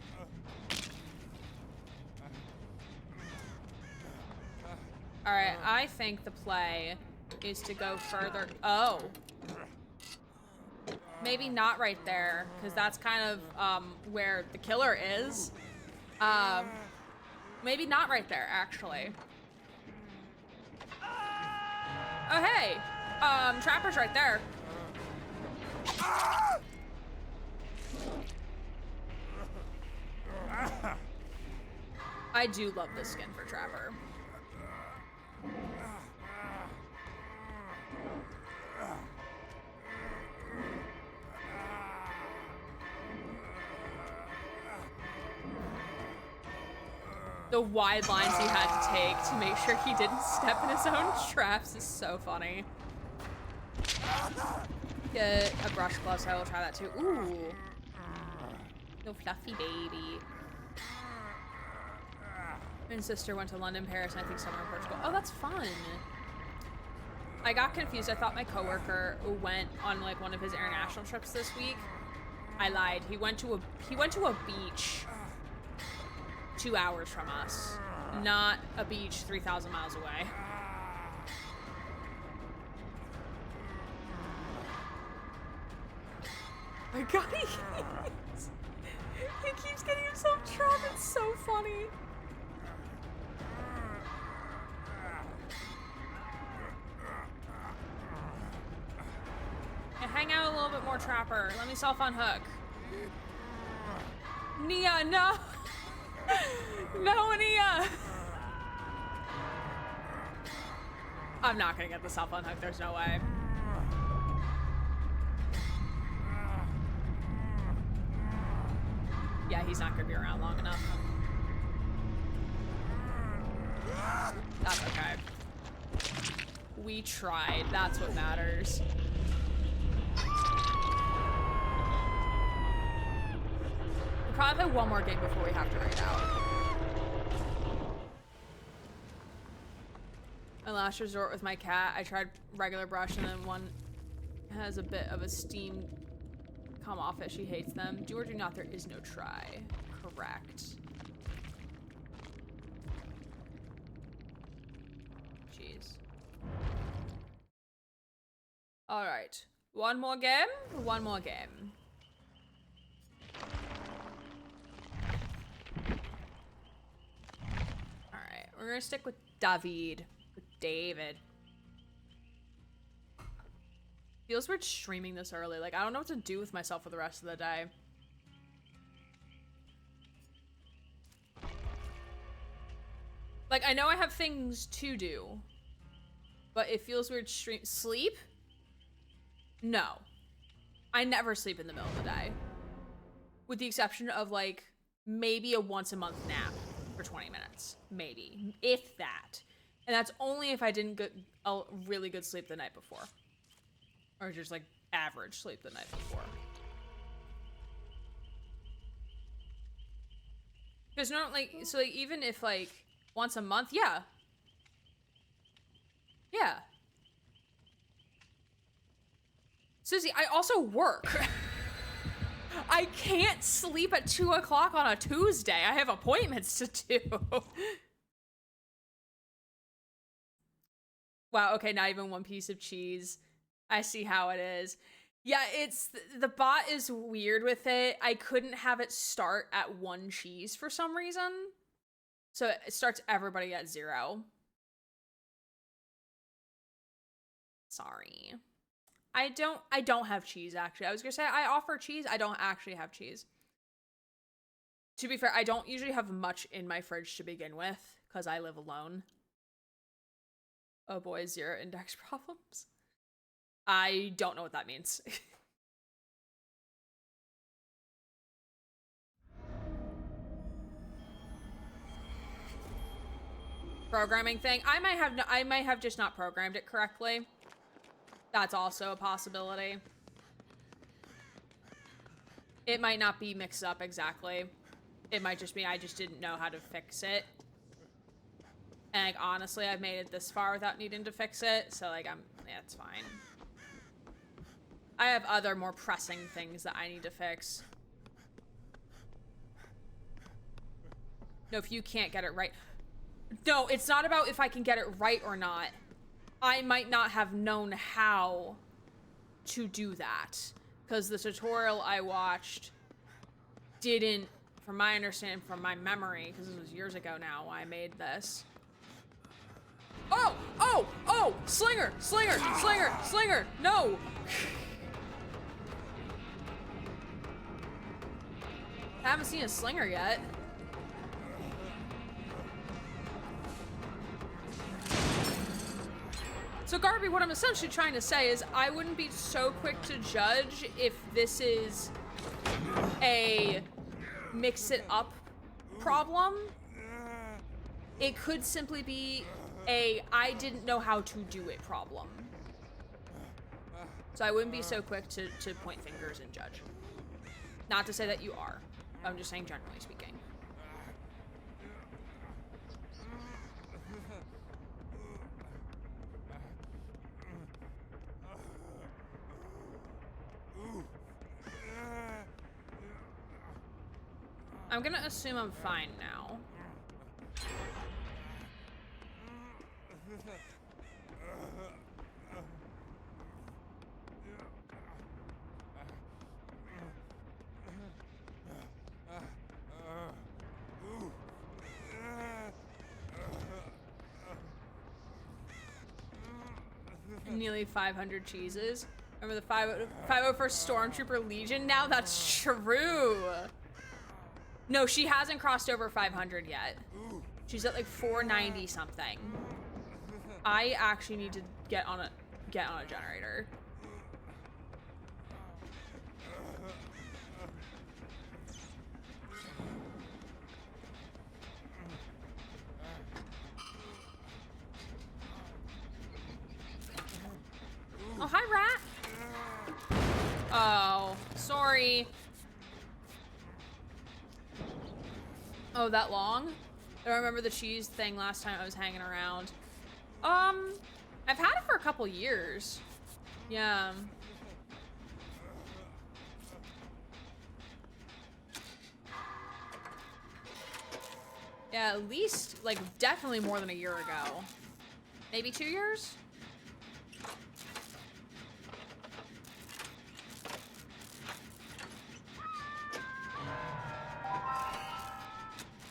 Alright, I think the play is to go further. Oh. Maybe not right there, because that's kind of where the killer is. Maybe not right there, actually. Oh, hey! Trapper's right there. I do love this skin for Trapper. The wide lines he had to take to make sure he didn't step in his own traps is so funny. Get a brush glove, so I will try that too. Ooh. No fluffy baby. My sister went to London, Paris, and I think somewhere in Portugal. Oh, that's fun. I got confused. I thought my coworker went on like one of his international trips this week. I lied. He went to a beach 2 hours from us, not a beach 3,000 miles away. My God, he keeps getting himself trapped. It's so funny. Yeah, hang out a little bit more, Trapper. Let me self unhook. Nia, no. No, Nia! I'm not gonna get the self unhook, there's no way. Yeah, he's not gonna be around long enough. That's okay. We tried, that's what matters. Probably play one more game before we have to raid out. My last resort with my cat, I tried regular brush and then one has a bit of a steam come off it. She hates them. Do or do not, there is no try. Correct. Jeez. All right. One more game. One more game. We're gonna stick with David. With David. Feels weird streaming this early. Like, I don't know what to do with myself for the rest of the day. Like, I know I have things to do. But it feels weird sleep? No. I never sleep in the middle of the day. With the exception of, like, maybe a once-a-month nap. For 20 minutes, maybe, if that. And that's only if I didn't get a really good sleep the night before. Or just like average sleep the night before. Because normally, so like even if like once a month, yeah. Yeah. Susie, I also work. I can't sleep at 2 o'clock on a Tuesday. I have appointments to do. Wow, okay, not even one piece of cheese. I see how it is. Yeah, it's the bot is weird with it. I couldn't have it start at 1 cheese for some reason. So it starts everybody at 0. Sorry. I don't have cheese, actually. I was gonna say I offer cheese. I don't actually have cheese. To be fair, I don't usually have much in my fridge to begin with, because I live alone. Oh boy, 0 index problems. I don't know what that means. Programming thing. I might have just not programmed it correctly. That's also a possibility. It might not be mixed up exactly. It might just be I just didn't know how to fix it. And like, honestly, I've made it this far without needing to fix it, so like yeah, it's fine. I have other more pressing things that I need to fix. No, if you can't get it right. No, it's not about if I can get it right or not. I might not have known how to do that. Because the tutorial I watched didn't, from my understanding, from my memory, because this was years ago now when I made this. Oh! Oh! Oh! Slinger! Slinger! Slinger! Slinger! No! I haven't seen a slinger yet. So Garby, what I'm essentially trying to say is I wouldn't be so quick to judge if this is a mix it up problem. It could simply be a I didn't know how to do it problem. So I wouldn't be so quick to point fingers and judge. Not to say that you are. I'm just saying generally speaking. I'm gonna assume I'm fine now. Nearly 500 cheeses. Remember the 501st Stormtrooper Legion? Now that's true. No, she hasn't crossed over 500 yet. She's at like 490 something. I actually need to get on a generator. Oh, hi, rat. Oh, sorry. Oh, that long? I remember the cheese thing last time I was hanging around. I've had it for a couple years. Yeah. Yeah, at least, like, definitely more than a year ago. Maybe 2 years?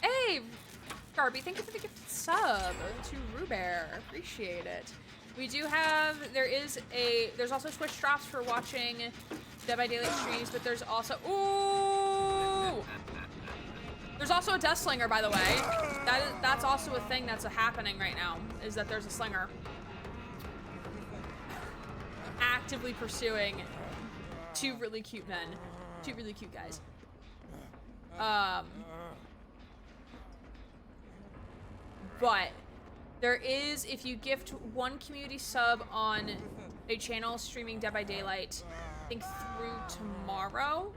Hey, Garby, thank you for the gift sub to Rubear. Appreciate it. We do have, there's also Twitch drops for watching Dead by Daylight streams, but there's also, ooh! There's also a Death Slinger, by the way. That's also a thing that's happening right now, is that there's a Slinger. Actively pursuing 2 really cute men. 2 really cute guys. But there is, if you gift 1 community sub on a channel streaming Dead by Daylight, I think through tomorrow,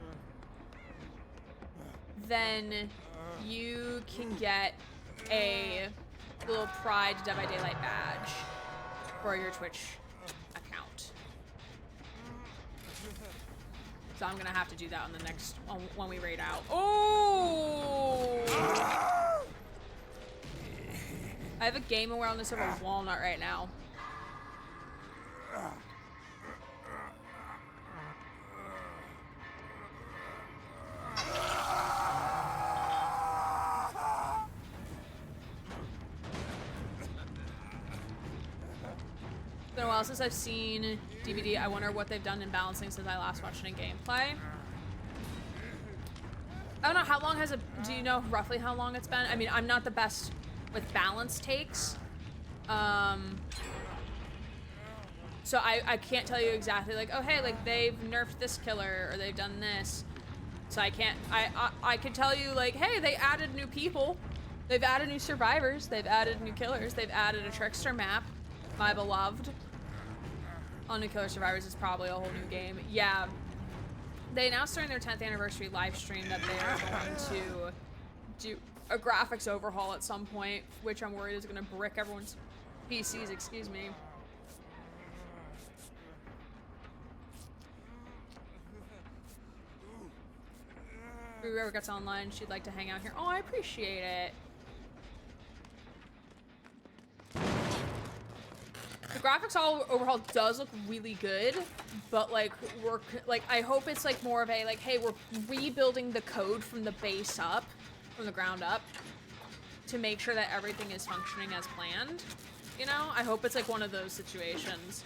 then you can get a little Pride Dead by Daylight badge for your Twitch account. So I'm gonna have to do that on the next, when we raid out. Oh! I have a game awareness of a walnut right now. It's been a while since I've seen DVD. I wonder what they've done in balancing since I last watched it in gameplay. I don't know, how long has it, do you know roughly how long it's been? I mean, I'm not the best with balance takes. So I can't tell you exactly like, oh hey, like they've nerfed this killer or they've done this. So I can't, I could tell you like, hey, they added new people. They've added new survivors. They've added new killers. They've added a trickster map, my beloved. On New Killer Survivors is probably a whole new game. Yeah. They announced during their 10th anniversary live stream that they are going to do a graphics overhaul at some point, which I'm worried is going to brick everyone's PCs, excuse me. If whoever gets online, she'd like to hang out here. Oh, I appreciate it. The graphics all overhaul does look really good, but like I hope it's like more of a like, hey, we're rebuilding the code from the base up, from the ground up, to make sure that everything is functioning as planned. You know, I hope it's like one of those situations.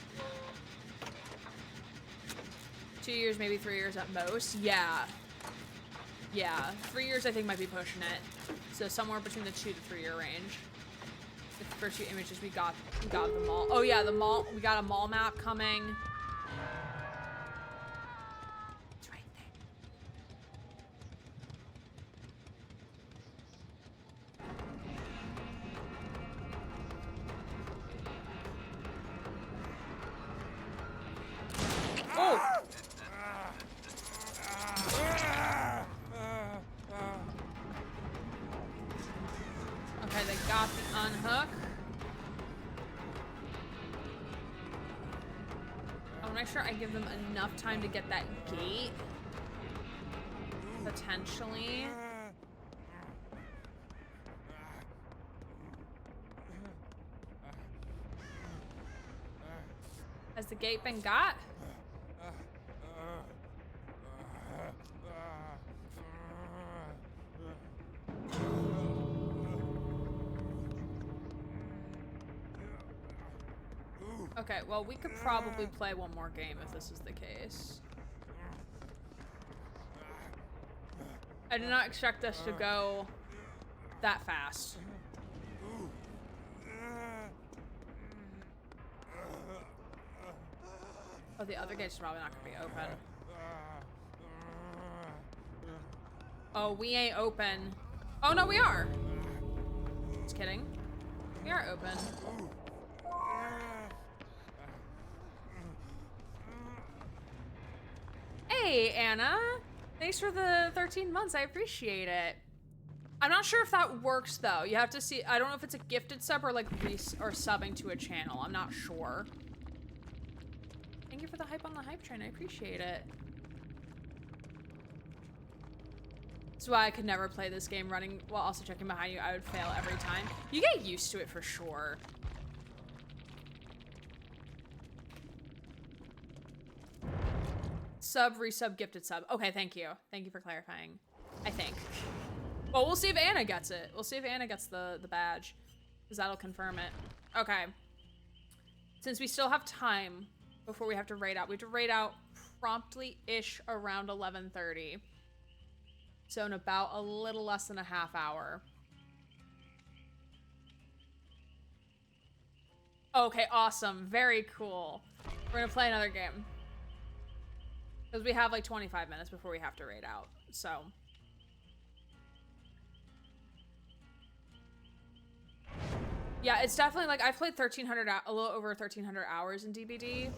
2 years, maybe 3 years at most. Yeah. Yeah, 3 years I think might be pushing it. So somewhere between the 2 to 3 year range. The first few images we got the mall. Oh yeah, the mall. We got a mall map coming. It's right there. Oh! Okay, they got the unhook. I want to make sure I give them enough time to get that gate. Potentially. Has the gate been got? Okay, well, we could probably play one more game if this is the case. I did not expect us to go that fast. Oh, the other gate's probably not gonna be open. Oh, we ain't open. Oh, no, we are. Just kidding. We are open. Hey, Anna. Thanks for the 13 months. I appreciate it. I'm not sure if that works, though. You have to see. I don't know if it's a gifted sub or like or subbing to a channel. I'm not sure. Thank you for the hype on the hype train. I appreciate it. That's why I could never play this game running while also checking behind you. I would fail every time. You get used to it for sure. Sub, resub, gifted sub. Okay, thank you. Thank you for clarifying. I think. Well, we'll see if Anna gets it. We'll see if Anna gets the badge. Because that'll confirm it. Okay. Since we still have time before we have to raid out. We have to raid out promptly-ish around 11:30. So in about a little less than a half hour. Okay, awesome. Very cool. We're gonna play another game. Because we have like 25 minutes before we have to raid out, so. Yeah, it's definitely like, I've played 1,300, a little over 1,300 hours in DBD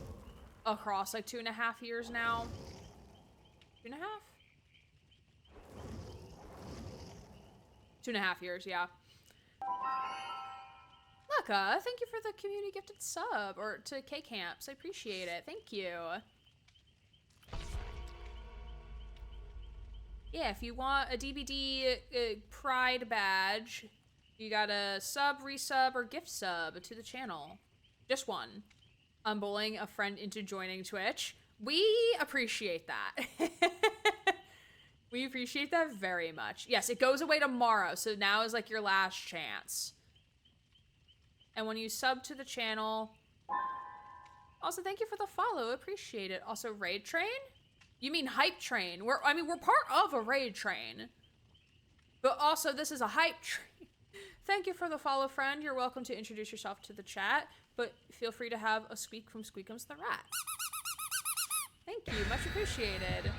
across like 2.5 years now. 2.5? 2.5 years, yeah. Laka, thank you for the community gifted sub, or to K-Camps. I appreciate it. Thank you. Yeah, if you want a DBD Pride badge, you gotta sub, resub, or gift sub to the channel. Just one. I'm bullying a friend into joining Twitch. We appreciate that. We appreciate that very much. Yes, it goes away tomorrow, so now is like your last chance. And when you sub to the channel... Also, thank you for the follow. Appreciate it. Also, Raid Train? You mean Hype Train? We're part of a Raid Train. But also, this is a Hype Train. Thank you for the follow, friend. You're welcome to introduce yourself to the chat, but feel free to have a squeak from Squeakums the Rat. Thank you. Much appreciated.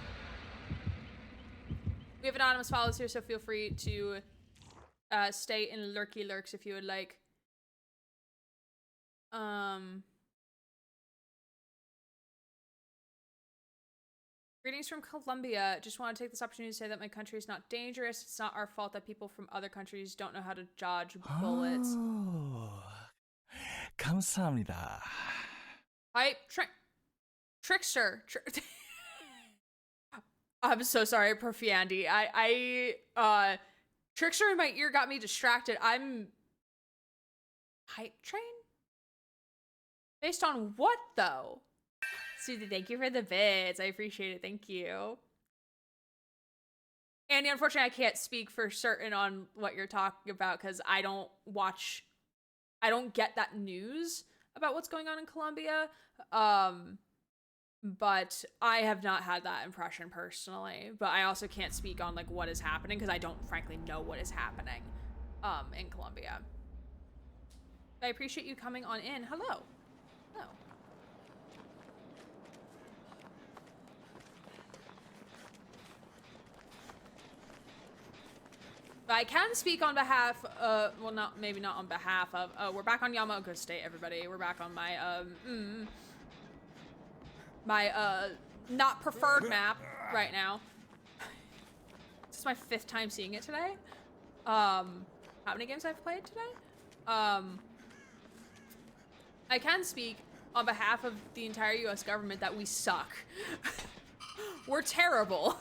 We have anonymous follows here, so feel free to stay in lurky lurks if you would like. Greetings from Colombia. Just want to take this opportunity to say that my country is not dangerous. It's not our fault that people from other countries don't know how to dodge bullets. 감사합니다. Hype Trickster. I'm so sorry, Profiandi. Trickster in my ear got me distracted. I'm Hype Train? Based on what though? Susie, thank you for the bits. I appreciate it. Thank you. Andy, unfortunately, I can't speak for certain on what you're talking about because I don't get that news about what's going on in Colombia. But I have not had that impression personally. But I also can't speak on like what is happening because I don't frankly know what is happening in Colombia. I appreciate you coming on in. Hello. Hello. But I can speak on behalf of, well, maybe not on behalf of, we're back on Yamaoka State, everybody. We're back on my, not preferred map right now. This is my 5th time seeing it today. How many games I've played today? I can speak on behalf of the entire US government that we suck. We're terrible.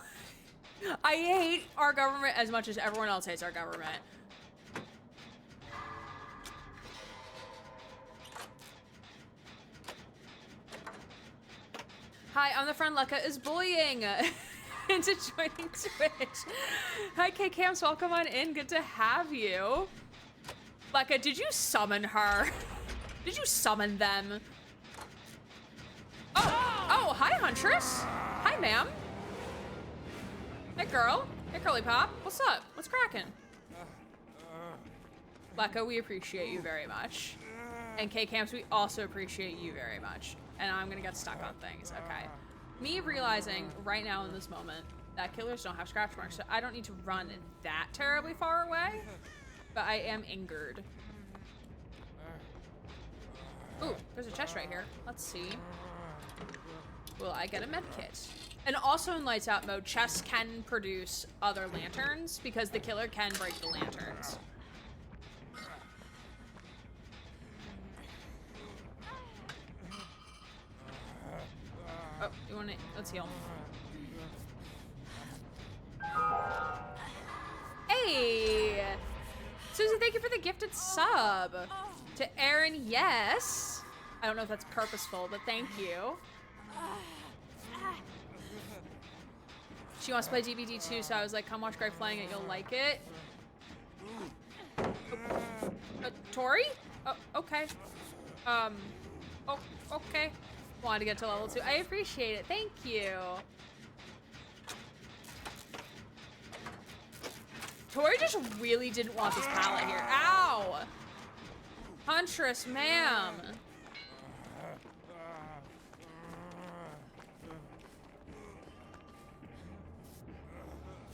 I hate our government as much as everyone else hates our government. Hi, I'm the friend Lekka is bullying into joining Twitch. Hi, K-Camps, welcome on in. Good to have you. Lekka, did you summon her? Did you summon them? Oh, hi, Huntress. Hi, ma'am. Hey, girl. Hey, Curly Pop. What's up? What's cracking? Lekka, we appreciate you very much. And K-Camps, we also appreciate you very much. And I'm gonna get stuck on things, okay. Me realizing right now in this moment that killers don't have scratch marks, so I don't need to run that terribly far away, but I am angered. Ooh, there's a chest right here. Let's see. Will I get a med kit? And also in Lights Out mode, chests can produce other lanterns because the killer can break the lanterns. Oh, you want to? Let's heal. Hey! Susie, thank you for the gifted sub. To Aaron, yes. I don't know if that's purposeful, but thank you. She wants to play DBD too, so I was like, come watch Greg playing it, you'll like it. Tori? Oh, okay. Oh, okay. Wanted to get to level 2. I appreciate it. Thank you. Tori just really didn't want this pallet here. Ow! Huntress, ma'am.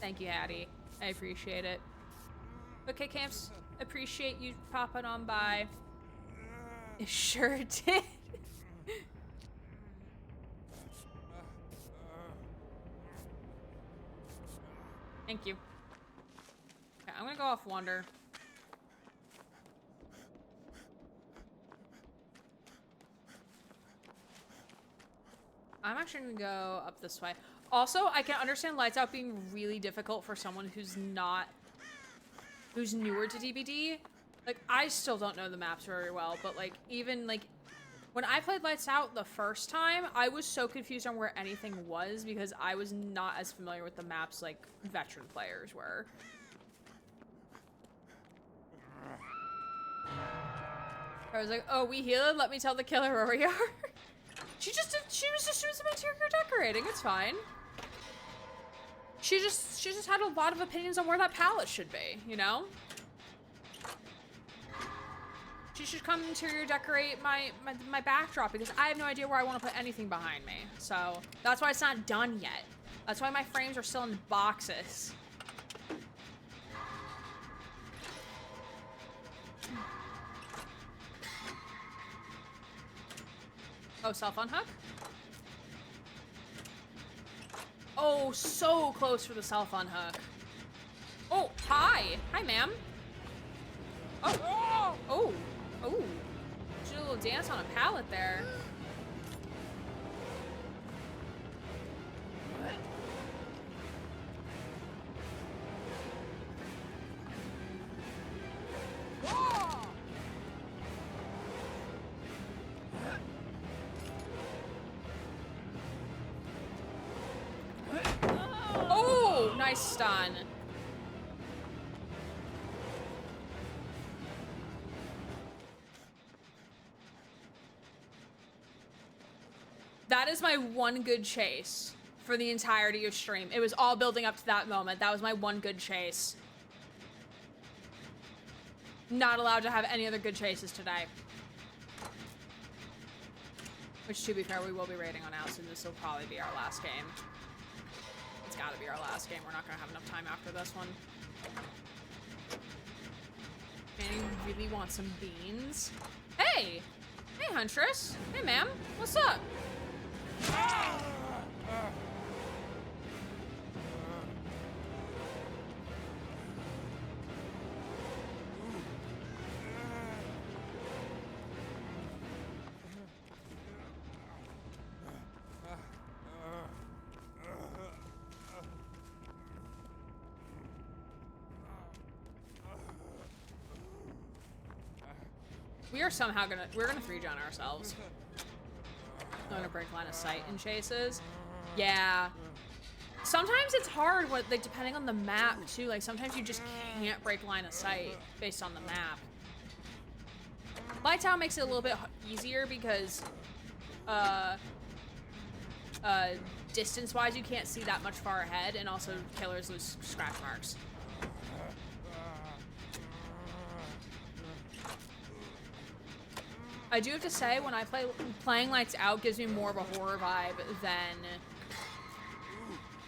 Thank you, Hattie. I appreciate it. Okay, Camps, appreciate you popping on by. It sure did. Thank you. Okay, I'm gonna go off Wander. I'm actually gonna go up this way. Also, I can understand Lights Out being really difficult for someone who's newer to DBD. Like, I still don't know the maps very well, but like, even like, when I played Lights Out the first time, I was so confused on where anything was because I was not as familiar with the maps like veteran players were. I was like, oh, we healed? Let me tell the killer where we are. She was just doing some interior decorating. It's fine. She just had a lot of opinions on where that palette should be, you know? She should come interior decorate my backdrop because I have no idea where I want to put anything behind me. So that's why it's not done yet. That's why my frames are still in boxes. Oh, self unhook? Oh, so close for the self unhook. Oh, hi. Hi, ma'am. Oh, oh, oh. She did a little dance on a pallet there. Oh, nice stun. That is my one good chase for the entirety of stream. It was all building up to that moment. That was my one good chase. Not allowed to have any other good chases today. Which, to be fair, we will be raiding on out soon. This will probably be our last game. It's gotta be our last game. We're not gonna have enough time after this one. Man, you really want some beans? Hey! Hey, Huntress. Hey, ma'am. What's up? We are somehow we're gonna 3-gen ourselves. Going to break line of sight in chases. Yeah. Sometimes it's hard, like, depending on the map, too. Like, sometimes you just can't break line of sight based on the map. Lights Out makes it a little bit easier because, distance-wise, you can't see that much far ahead, and also killers lose scratch marks. I do have to say, when I playing Lights Out gives me more of a horror vibe than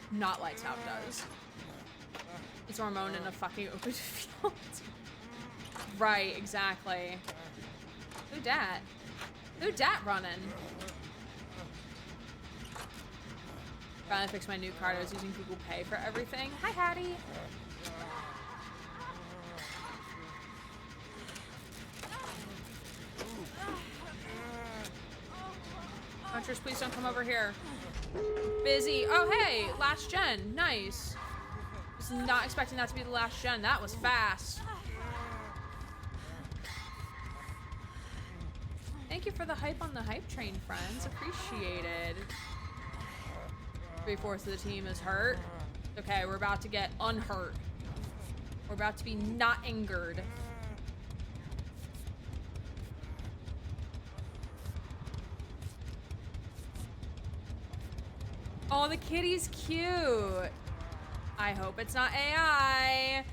not Lights Out does. It's Hormone in a fucking open field. Right, exactly. Who dat? Who dat running? Finally fixed my new card. I was using Google Pay for everything. Hi, Hattie. Huntress, please don't come over here. Busy. Oh, hey, last gen. Nice. Was not expecting that to be the last gen. That was fast. Thank you for the hype on the hype train, friends. Appreciated. 3/4 of the team is hurt. Okay, we're about to get unhurt. We're about to be not angered. Oh, the kitty's cute. I hope it's not AI.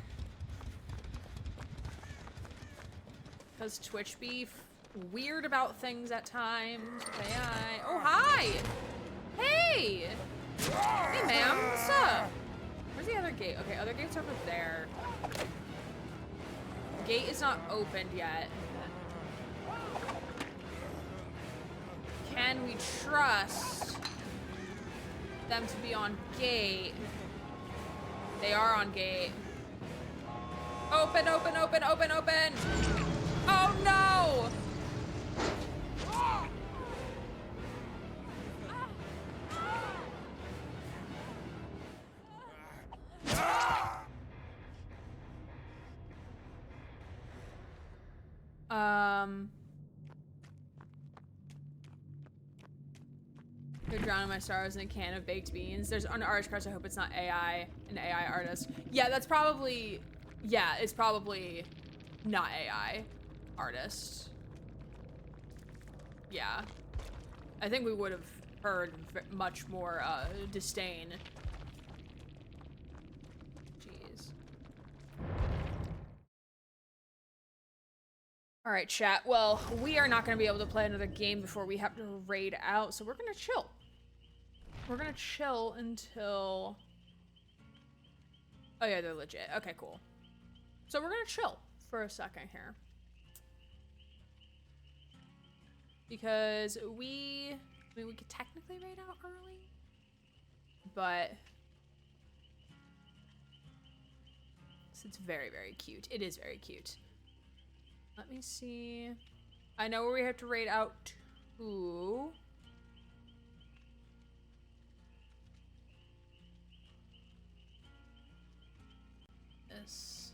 Because Twitch be weird about things at times. AI. Oh, hi. Hey. Hey, ma'am. What's up? Where's the other gate? Okay, other gate's over there. Gate is not opened yet. Can we trust them to be on gate? They are on gate. Open, open, open, open, open. Oh no! You're drowning my stars in a can of baked beans. There's an artist crush. I hope it's not AI, an AI artist. Yeah, that's probably, yeah, it's probably not AI artist. Yeah. I think we would have heard much more disdain. Jeez. All right, chat. Well, we are not going to be able to play another game before we have to raid out, so we're going to chill. We're going to chill until... Oh, yeah, they're legit. Okay, cool. So we're going to chill for a second here. Because I mean, we could technically raid out early, but it's very, very cute. It is very cute. Let me see. I know where we have to raid out to. This.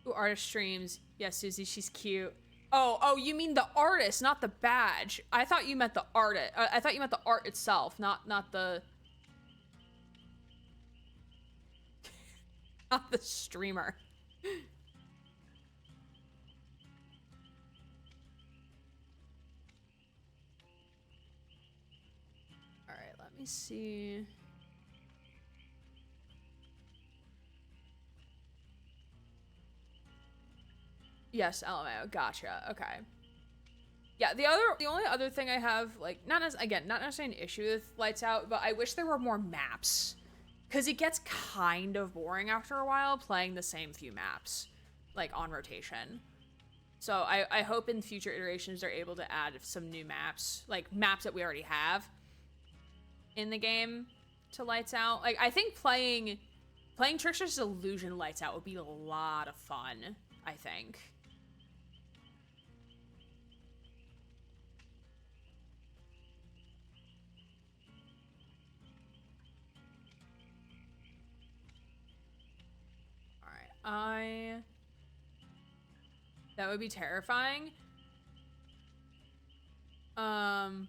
Ooh, artist streams. Yes, Susie, she's cute. Oh, you mean the artist, not the badge. I thought you meant the artist. I thought you meant the art itself, not the... not the streamer. All right, let me see. Yes, LMAO. Gotcha. Okay. Yeah, the only other thing I have, like, not necessarily an issue with Lights Out, but I wish there were more maps. Because it gets kind of boring after a while playing the same few maps, like, on rotation. So I hope in future iterations they're able to add some new maps, like maps that we already have in the game to Lights Out. Like, I think playing Trickster's Illusion Lights Out would be a lot of fun, I think. That would be terrifying. American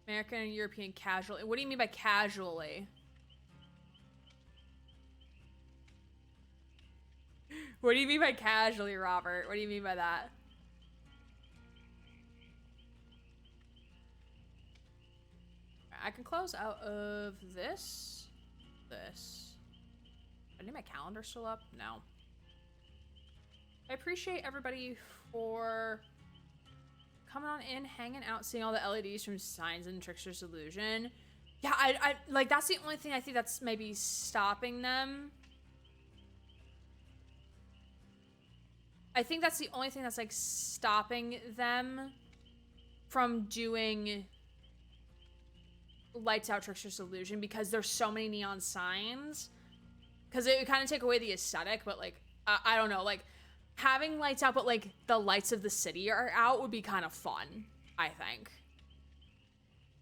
and European casually. What do you mean by casually? What do you mean by casually, Robert? What do you mean by that? I can close out of this. I need my calendar still up? No. I appreciate everybody for coming on in, hanging out, seeing all the LEDs from Signs and Trickster's Illusion. Yeah, I like, that's the only thing I think that's maybe stopping them. I think that's the only thing that's, like, stopping them from doing Lights Out Trickster's Illusion, because there's so many neon signs. Because it would kind of take away the aesthetic, but, like, I don't know, like, having lights out, but, like, the lights of the city are out would be kind of fun, I think.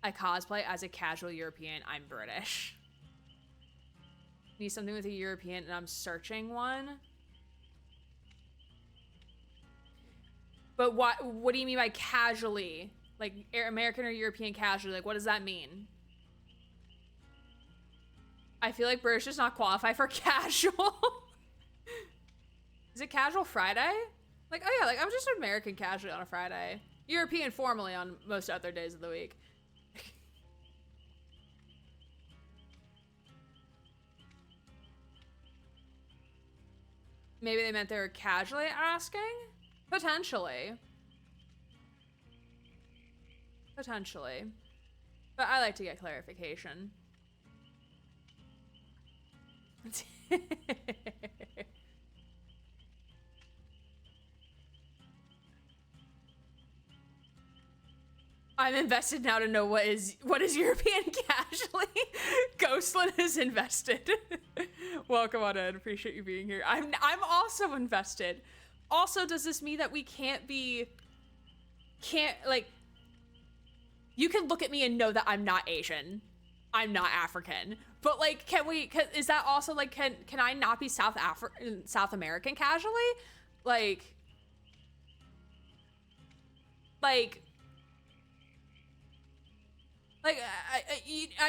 I cosplay as a casual European. I'm British. Need something with a European, and I'm searching one. But what do you mean by casually? Like, American or European casually? Like, what does that mean? I feel like British does not qualify for casual. Is it casual Friday? Like, oh yeah, like, I'm just American casually on a Friday. European formally on most other days of the week. Maybe they meant they were casually asking? Potentially. Potentially. But I like to get clarification. I'm invested now to know what is European casually. Ghostland is invested. Welcome on in. Appreciate you being here. I'm also invested. Also, does this mean that we can't like, you can look at me and know that I'm not Asian. I'm not African. But like, is that also like, can I not be South American casually? Like I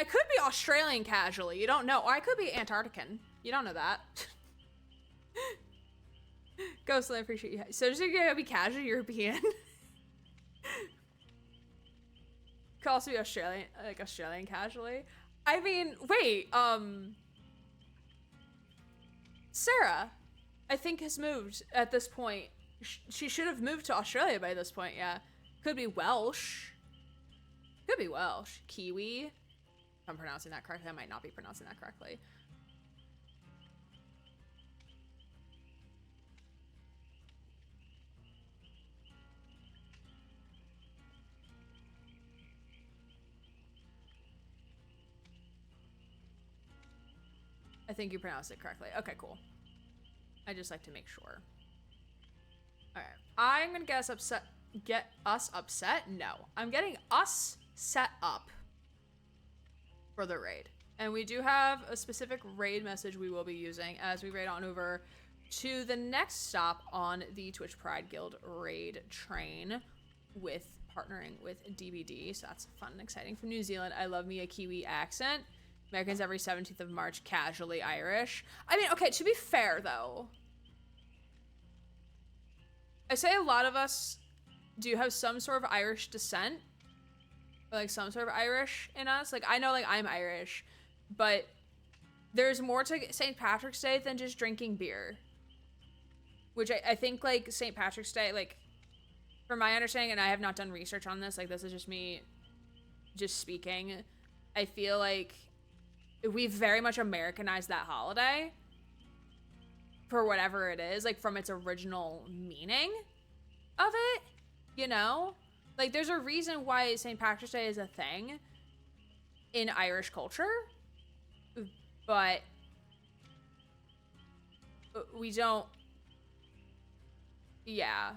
could be Australian casually. You don't know. Or I could be Antarctican. You don't know that. Ghostly, I appreciate you. So just gonna be casual European. Could also be Australian, like Australian casually. I mean, wait, Sarah, I think has moved at this point. She should have moved to Australia by this point, yeah. Could be Welsh. Could be Welsh. Kiwi. If I'm pronouncing that correctly. I might not be pronouncing that correctly. I think you pronounced it correctly. Okay, cool. I just like to make sure. Alright. I'm gonna get us upset? No. I'm getting us set up for the raid. And we do have a specific raid message we will be using as we raid on over to the next stop on the Twitch Pride Guild raid train with partnering with DBD. So that's fun and exciting. From New Zealand, I love me a Kiwi accent. Americans every 17th of March, casually Irish. I mean, okay, to be fair though, I say a lot of us do have some sort of Irish descent, or like some sort of Irish in us. Like I know like I'm Irish, but there's more to St. Patrick's Day than just drinking beer. Which I think like St. Patrick's Day, like from my understanding, and I have not done research on this, like this is just me just speaking, I feel like we've very much Americanized that holiday for whatever it is, like from its original meaning of it, you know? Like there's a reason why St. Patrick's Day is a thing in Irish culture, but we don't, yeah.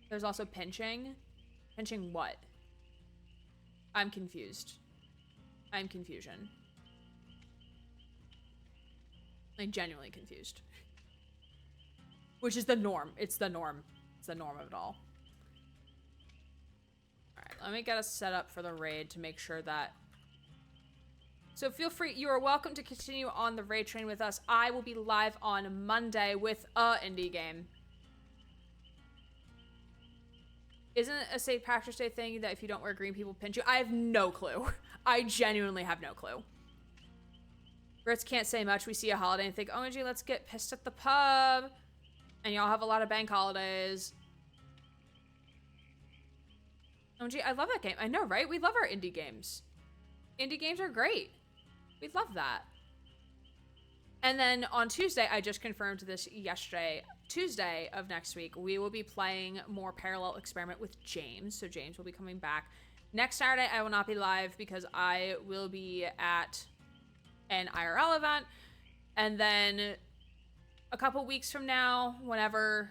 There's also pinching. Pinching what? I'm confused. I'm confusion. Like genuinely confused. Which is the norm. It's the norm. It's the norm of it all. Alright, let me get us set up for the raid to make sure that... So feel free, you are welcome to continue on the raid train with us. I will be live on Monday with a indie game. Isn't it a St. Patrick's Day thing that if you don't wear green, people pinch you? I have no clue. I genuinely have no clue. Brits can't say much. We see a holiday and think, OMG, let's get pissed at the pub. And y'all have a lot of bank holidays. OMG, I love that game. I know, right? We love our indie games. Indie games are great. We love that. And then on Tuesday, I just confirmed this yesterday, Tuesday of next week, we will be playing more Parallel Experiment with James. So James will be coming back. Next Saturday, I will not be live because I will be at an IRL event. And then a couple weeks from now, whenever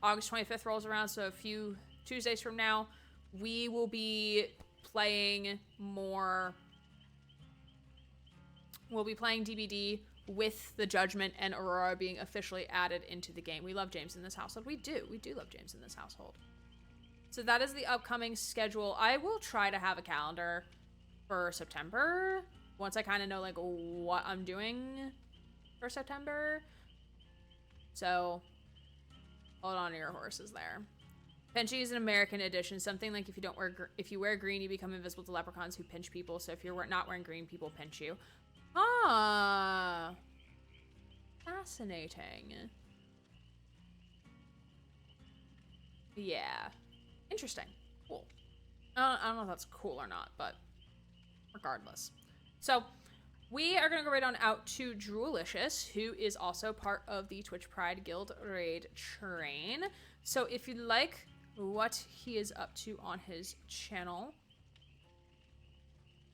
August 25th rolls around, so a few Tuesdays from now, we will be playing more... We'll be playing DBD with the Judgment and Aurora being officially added into the game. We love James in this household. We do love James in this household. So that is the upcoming schedule. I will try to have a calendar for September once I kind of know like what I'm doing for September. So hold on to your horses there. Pinchy is an American edition. Something like if you wear green, you become invisible to leprechauns who pinch people. So if you're not wearing green, people pinch you. Ah, fascinating. Yeah, interesting. Cool. I don't know if that's cool or not, but regardless. So we are gonna go right on out to Drewalicious, who is also part of the Twitch Pride Guild raid train. So if you like what he is up to on his channel,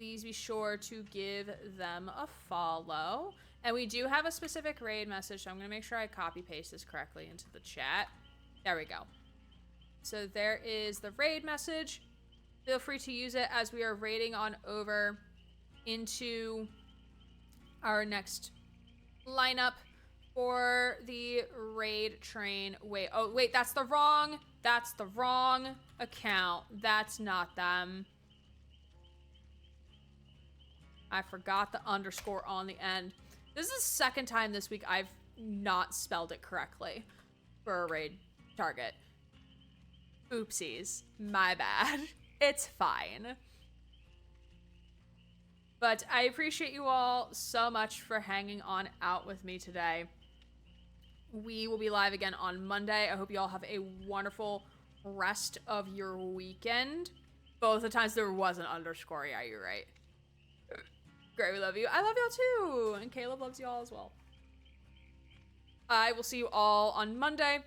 please be sure to give them a follow. And we do have a specific raid message, so I'm going to make sure I copy paste this correctly into the chat. There we go. So there is the raid message. Feel free to use it as we are raiding on over into our next lineup for the raid train. Wait, oh wait, that's the wrong account. That's not them. I forgot the underscore on the end. This is the second time this week I've not spelled it correctly for a raid target. Oopsies. My bad. It's fine. But I appreciate you all so much for hanging on out with me today. We will be live again on Monday. I hope you all have a wonderful rest of your weekend. Both the times there was an underscore. Yeah, you're right. Great, we love you. I love y'all too. And Caleb loves you all as well. I will see you all on Monday.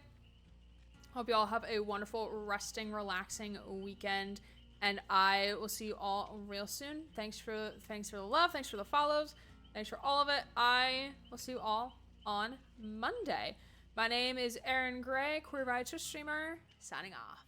Hope you all have a wonderful, resting, relaxing weekend. And I will see you all real soon. Thanks for the love. Thanks for the follows. Thanks for all of it. I will see you all on Monday. My name is Erin Gray, Queer Writer Streamer, signing off.